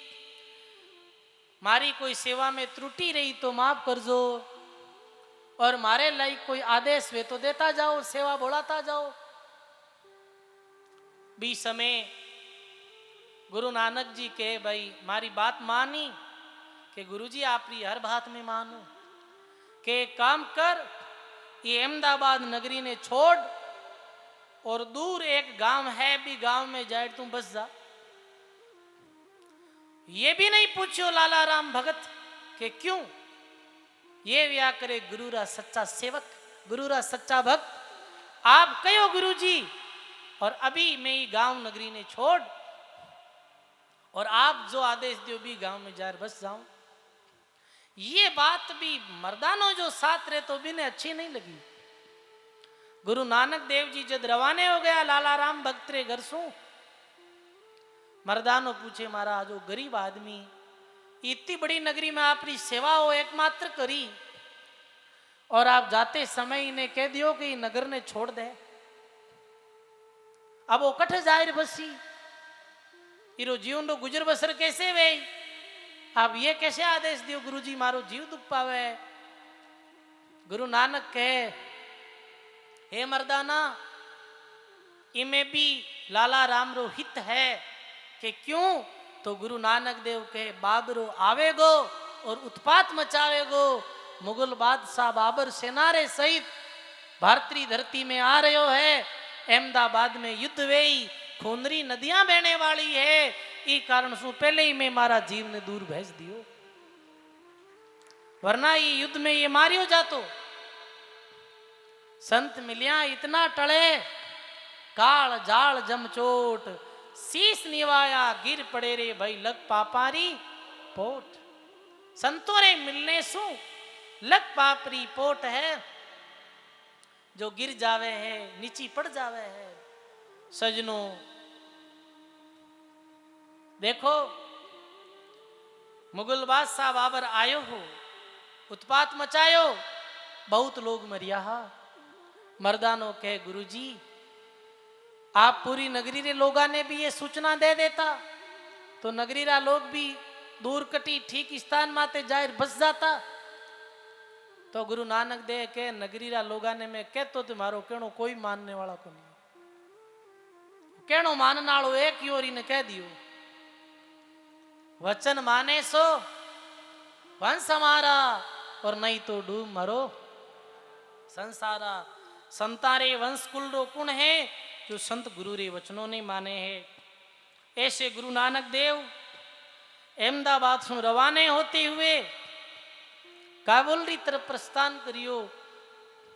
मारी कोई सेवा में त्रुटि रही तो माफ कर दो, और मारे लायक कोई आदेश वे तो देता जाओ, सेवा बढ़ाता जाओ। भी समय गुरु नानक जी के भाई मारी बात मानी कि गुरु जी आपकी हर बात में मानू, के काम कर, ये अहमदाबाद नगरी ने छोड़ और दूर एक गांव है, भी गांव में जाए तुम बस जा। ये भी नहीं पूछो लाला राम भगत के क्यों, ये व्या करे गुरु रा सच्चा सेवक, गुरु रा सच्चा भक्त। आप कहो गुरु जी, और अभी मैं ये गांव नगरी ने छोड़ और आप जो आदेश दो भी गांव में जा बस जाऊं। ये बात भी मर्दानों जो साथ रहे तो भी ने अच्छी नहीं लगी। गुरु नानक देव जी जब रवाने हो गया लाला राम भक्त रे घर सू, मर्दानों पूछे महाराज जो गरीब आदमी इतनी बड़ी नगरी में आपकी सेवा हो एकमात्र करी, और आप जाते समय इन्हें कह दियो कि नगर ने छोड़ दे, अब वो कठ जाहिर बसी इरो जीवन रो गुजर बसर कैसे वे, आप ये कैसे आदेश दियो गुरु जी मारो जीव दुख पावे। गुरु नानक कहे हे मर्दाना, इमें भी लाला राम रो हित है कि क्यों, तो गुरु नानक देव कहे बाबरो आवेगो और उत्पात मचावेगो, मुगल बादशाह बाबर सेनारे सहित भारतीय धरती में आ रहे है, अहमदाबाद में युद्ध वेई, खूनरी नदियां बहने वाली है, ई कारण सु पहले ही मैं मारा जीव ने दूर भेज दियो, वरना ये युद्ध में ये मारियो जातो। संत मिलिया इतना टले, काल जाल जमचोट, शीश निवाया गिर पड़े रे भाई लग पापारी पोट। संतों रे मिलने सु लग पापरी पोट है, जो गिर जावे है नीची पड़ जावे है। सजनों देखो, मुगल बादशाह बाबर आयो हो, उत्पात मचायो, बहुत लोग मरिया हा। मर्दानों कहे गुरु जी आप पूरी नगरी रे लोगा ने भी ये सूचना दे देता तो नगरी रा लोग भी दूर कटी ठीक स्थान माते जाहिर बस जाता। तो गुरु नानक दे के नगरी रा लोगा ने मैं कहतो तुम्हारो कहनो कोई मानने वाला को नहीं, कहनो मानने वालो एक ही और इन्हें कह दियो, वचन माने सो वंश हमारा और नहीं तो डूब मरो संसारा। संतारे वंश कुल रो कुण है जो संत गुरु रे वचनों ने माने हैं। ऐसे गुरु नानक देव अहमदाबाद से रवाने होते हुए काबुल री तरफ प्रस्थान करियो।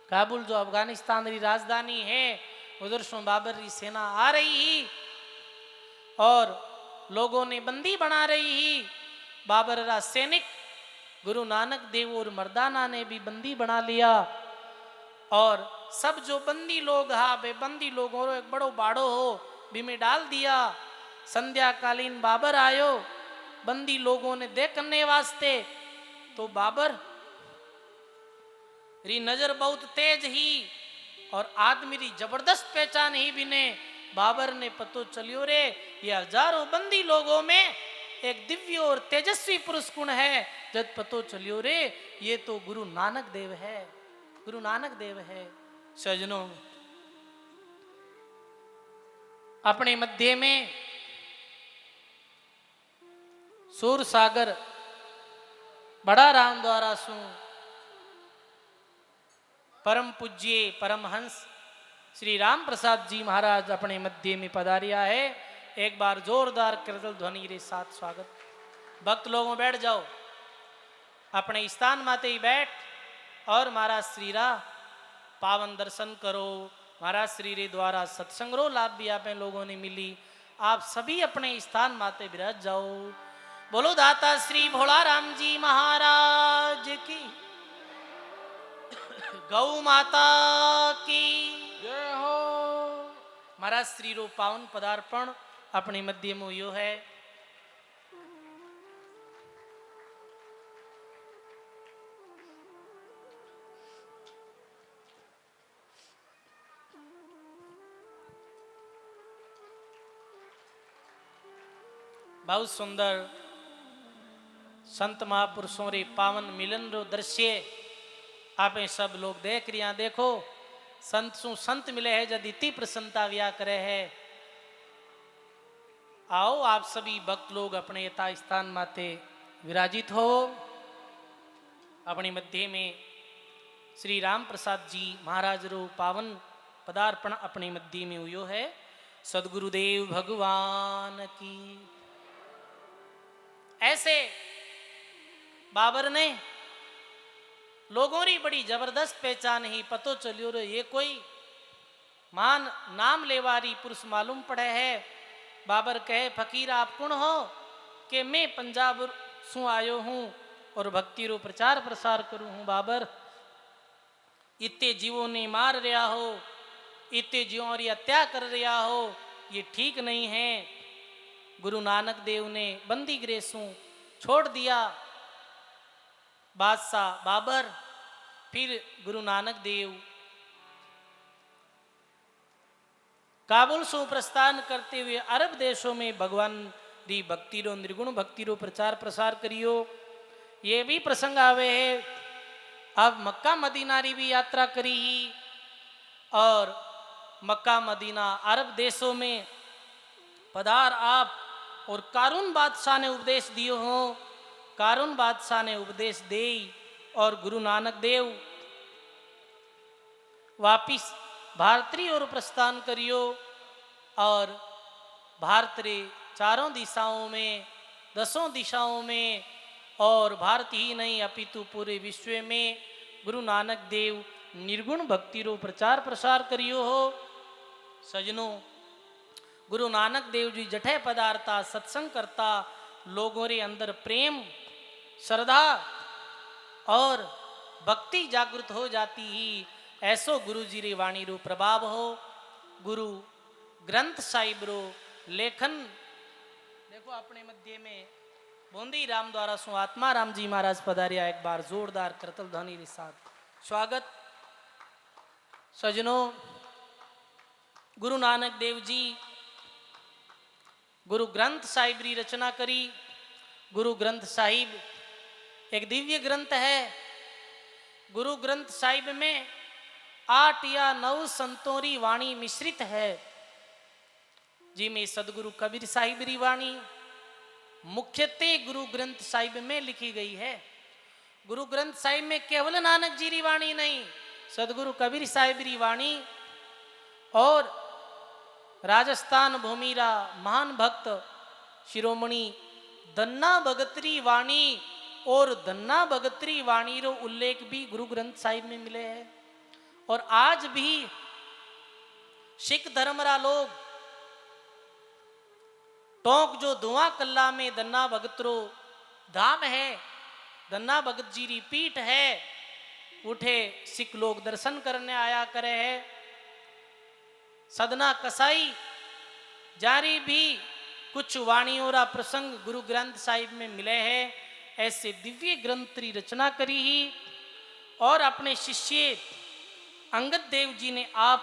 काबुल जो अफगानिस्तान री राजधानी है, उधर से बाबर री सेना आ रही ही और लोगों ने बंदी बना रही ही। बाबर रा सैनिक गुरु नानक देव और मर्दाना ने भी बंदी बना लिया, और सब जो बंदी लोग हा वे बंदी लोगों रो एक बड़ो बाड़ो हो भी में डाल दिया। संध्या कालीन बाबर आयो बंदी लोगों ने देखने वास्ते, तो बाबर री नजर बहुत तेज ही और आदमी री जबरदस्त पहचान ही भी ने। बाबर ने पतो चलियो रे ये हजारों बंदी लोगों में एक दिव्य और तेजस्वी पुरुष गुण है। जब पतो चलियो रे ये तो गुरु नानक देव है, गुरु नानक देव है। सजनों अपने मध्य में सूर सागर बड़ा राम द्वारा सु परम पूज्य परमहंस श्री राम प्रसाद जी महाराज अपने मध्य में पधारिया है। एक बार जोरदार कीर्तन ध्वनि के साथ स्वागत। भक्त लोगों बैठ जाओ, अपने स्थान माते ही बैठ और महाराज श्री रा पावन दर्शन करो। महाराज श्री रे द्वारा सत्संगरो लाभ भी आप लोगों ने मिली। आप सभी अपने स्थान माते विराज जाओ। बोलो दाता श्री भोला राम जी महाराज की, गौ माता की जय हो। महाराज श्री रो पावन पदार्पण अपने मध्य में यो है। बहुत सुंदर संत महापुरुषों रे पावन मिलन रो दृश्य आप सब लोग देख रिया। देखो संत सु संत मिले है जद इतनी प्रसन्नता व्या करे है। आओ आप सभी भक्त लोग अपने यथा स्थान माते विराजित हो। अपने मध्य में श्री राम प्रसाद जी महाराज रो पावन पदार्पण अपने मध्य में हुयो है। सदगुरुदेव भगवान की। ऐसे बाबर ने लोगों री बड़ी जबरदस्त पहचान ही पतो चलियो रे ये कोई मान नाम लेवारी पुरुष मालूम पड़े है। बाबर कहे फकीर आप कौन हो कि मैं पंजाब सु आयो हूँ और भक्ति रो प्रचार प्रसार करूँ हूँ। बाबर इतने जीवों ने मार रहा हो, इतने जीवों की हत्या कर रहा हो, ये ठीक नहीं है। गुरु नानक देव ने बंदी गृह सु छोड़ दिया बादशाह बाबर। फिर गुरु नानक देव काबुल से प्रस्थान करते हुए अरब देशों में भगवान री भक्ति रो निर्गुण भक्ति रो प्रचार प्रसार करियो। ये भी प्रसंग आवे है। अब मक्का मदीना री भी यात्रा करी ही और मक्का मदीना अरब देशों में पधार आप और कारून बादशाह ने उपदेश दियो हो। कारून बादशाह ने उपदेश दे और गुरु नानक देव वापिस भारत री ओर प्रस्थान करियो और भारत रे चारों दिशाओं में, दसों दिशाओं में और भारत ही नहीं अपितु पूरे विश्व में गुरु नानक देव निर्गुण भक्ति रो प्रचार प्रसार करियो हो। सजनों गुरु नानक देव जी जठे पदार्था सत्संग करता लोगों रे अंदर प्रेम श्रद्धा और भक्ति जागृत हो जाती ही ऐसो गुरु जी रे वाणी रो प्रभाव हो। गुरु ग्रंथ साहिब रो लेखन देखो अपने मध्य में बोंदी राम द्वारा सु आत्मा राम जी महाराज पधारिया। एक बार जोरदार करतल ध्वनि के साथ स्वागत। सजनों गुरु नानक देव जी गुरु ग्रंथ साहिब री रचना करी। गुरु ग्रंथ साहिब एक दिव्य ग्रंथ है। गुरु ग्रंथ साहिब में 8 या 9 संतों री वाणी मिश्रित है, जिनमें सदगुरु कबीर साहिब री वाणी मुख्यतः गुरु ग्रंथ साहिब में लिखी गई है। गुरु ग्रंथ साहिब में केवल नानक जी री वाणी नहीं, सदगुरु कबीर साहिब री वाणी और राजस्थान भूमिरा महान भक्त शिरोमणि दन्ना भगतरी वाणी और दन्ना भगतरी वाणी रो उल्लेख भी गुरु ग्रंथ साहिब में मिले हैं। और आज भी सिख धर्मरा लोग टोंक जो धुआं कल्ला में दन्ना भगतरो धाम है, दन्ना भगत जी री पीठ है, उठे सिख लोग दर्शन करने आया करे है। सदना कसाई जारी भी कुछ वाणियों रा प्रसंग गुरु ग्रंथ साहिब में मिले हैं। ऐसे दिव्य ग्रंथ की रचना करी ही और अपने शिष्य अंगद देव जी ने आप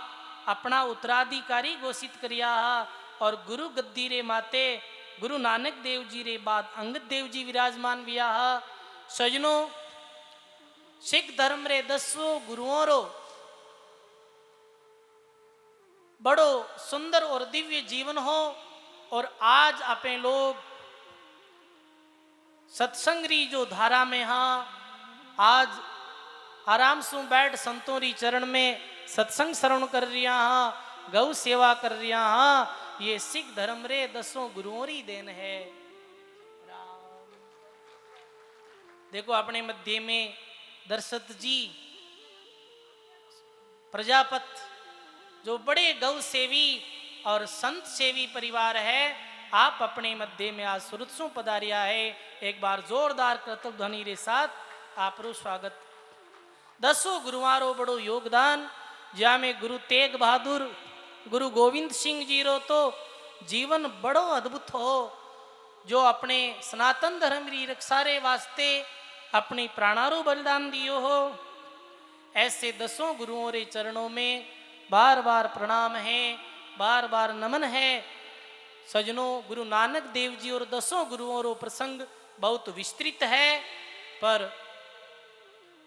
अपना उत्तराधिकारी घोषित करिया और गुरु गद्दी रे माते गुरु नानक देव जी रे बाद अंगद देव जी विराजमान विया। सजनों सिख धर्म रे 10 गुरुओं रो बड़ो सुंदर और दिव्य जीवन हो। और आज अपने लोग सत्संग री जो धारा में हाँ आज आराम से बैठ संतों री चरण में सत्संग श्रवण कर रिया हाँ, गौ सेवा कर रिया हाँ, ये सिख धर्म रे 10 गुरुओं री देन है। देखो अपने मध्य में दर्शत जी प्रजापत जो बड़े गौ सेवी और संत सेवी परिवार है, आप अपने मध्य में आज सुरत सु पधारिया है। एक बार जोरदार कर्तव्य ध्वनि रे साथ आपरो स्वागत। दसों गुरुवारो बड़ो योगदान ज्या में गुरु तेग बहादुर गुरु गोविंद सिंह जी रो तो जीवन बड़ो अद्भुत हो, जो अपने सनातन धर्म री रक्षा रे वास्ते अपनी प्राणारो बलिदान दियो हो। ऐसे दसों गुरुओं रे चरणों में बार बार प्रणाम है, बार बार नमन है। सजनों, गुरु नानक देव जी और दसों गुरुओं रो प्रसंग बहुत विस्तृत है, पर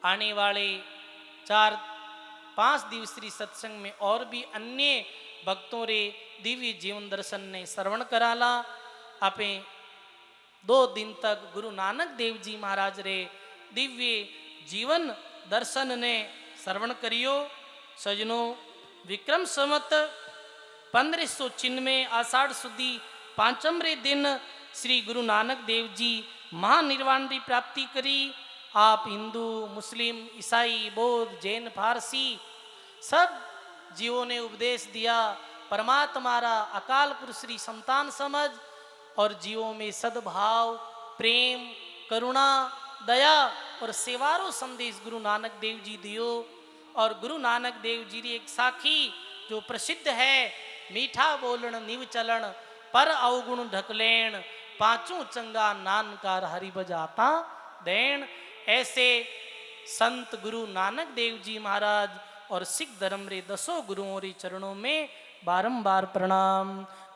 आने वाले 4-5 दिवसीय सत्संग में और भी अन्य भक्तों रे दिव्य जीवन दर्शन ने श्रवण कराला। आपे 2 दिन तक गुरु नानक देव जी महाराज रे दिव्य जीवन दर्शन ने श्रवण करियो। सजनों, विक्रम संवत 1596 आषाढ़ सुदी 5 रे दिन श्री गुरु नानक देव जी महानिर्वाण की प्राप्ति करी। आप हिंदू, मुस्लिम, ईसाई, बौद्ध, जैन, फारसी सब जीवों ने उपदेश दिया। परमात्मा रा अकाल पुरुष री संतान समझ और जीवों में सद्भाव, प्रेम, करुणा, दया और सेवारो संदेश गुरु नानक देव जी दियो। और गुरु नानक देव जी री एक साखी जो प्रसिद्ध है, मीठा बोलन निव चलन पर अवगुण ढकलेण, पांचों चंगा नानकार हरि बजाता देन। ऐसे संत गुरु नानक देव जी महाराज और सिख धर्म रे दसों गुरुओं रे चरणों में बारंबार प्रणाम।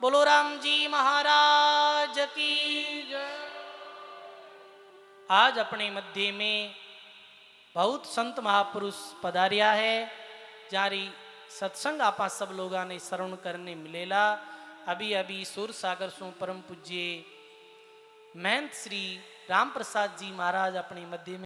बोलो राम जी महाराज की जय। आज अपने मध्य में बहुत संत महापुरुष पधारिया है, जारी सत्संग आपा सब लोगों ने श्रवण करने मिलेला। अभी अभी सूर सागर सु परम पूज्य महंत श्री राम प्रसाद जी महाराज अपने मध्य में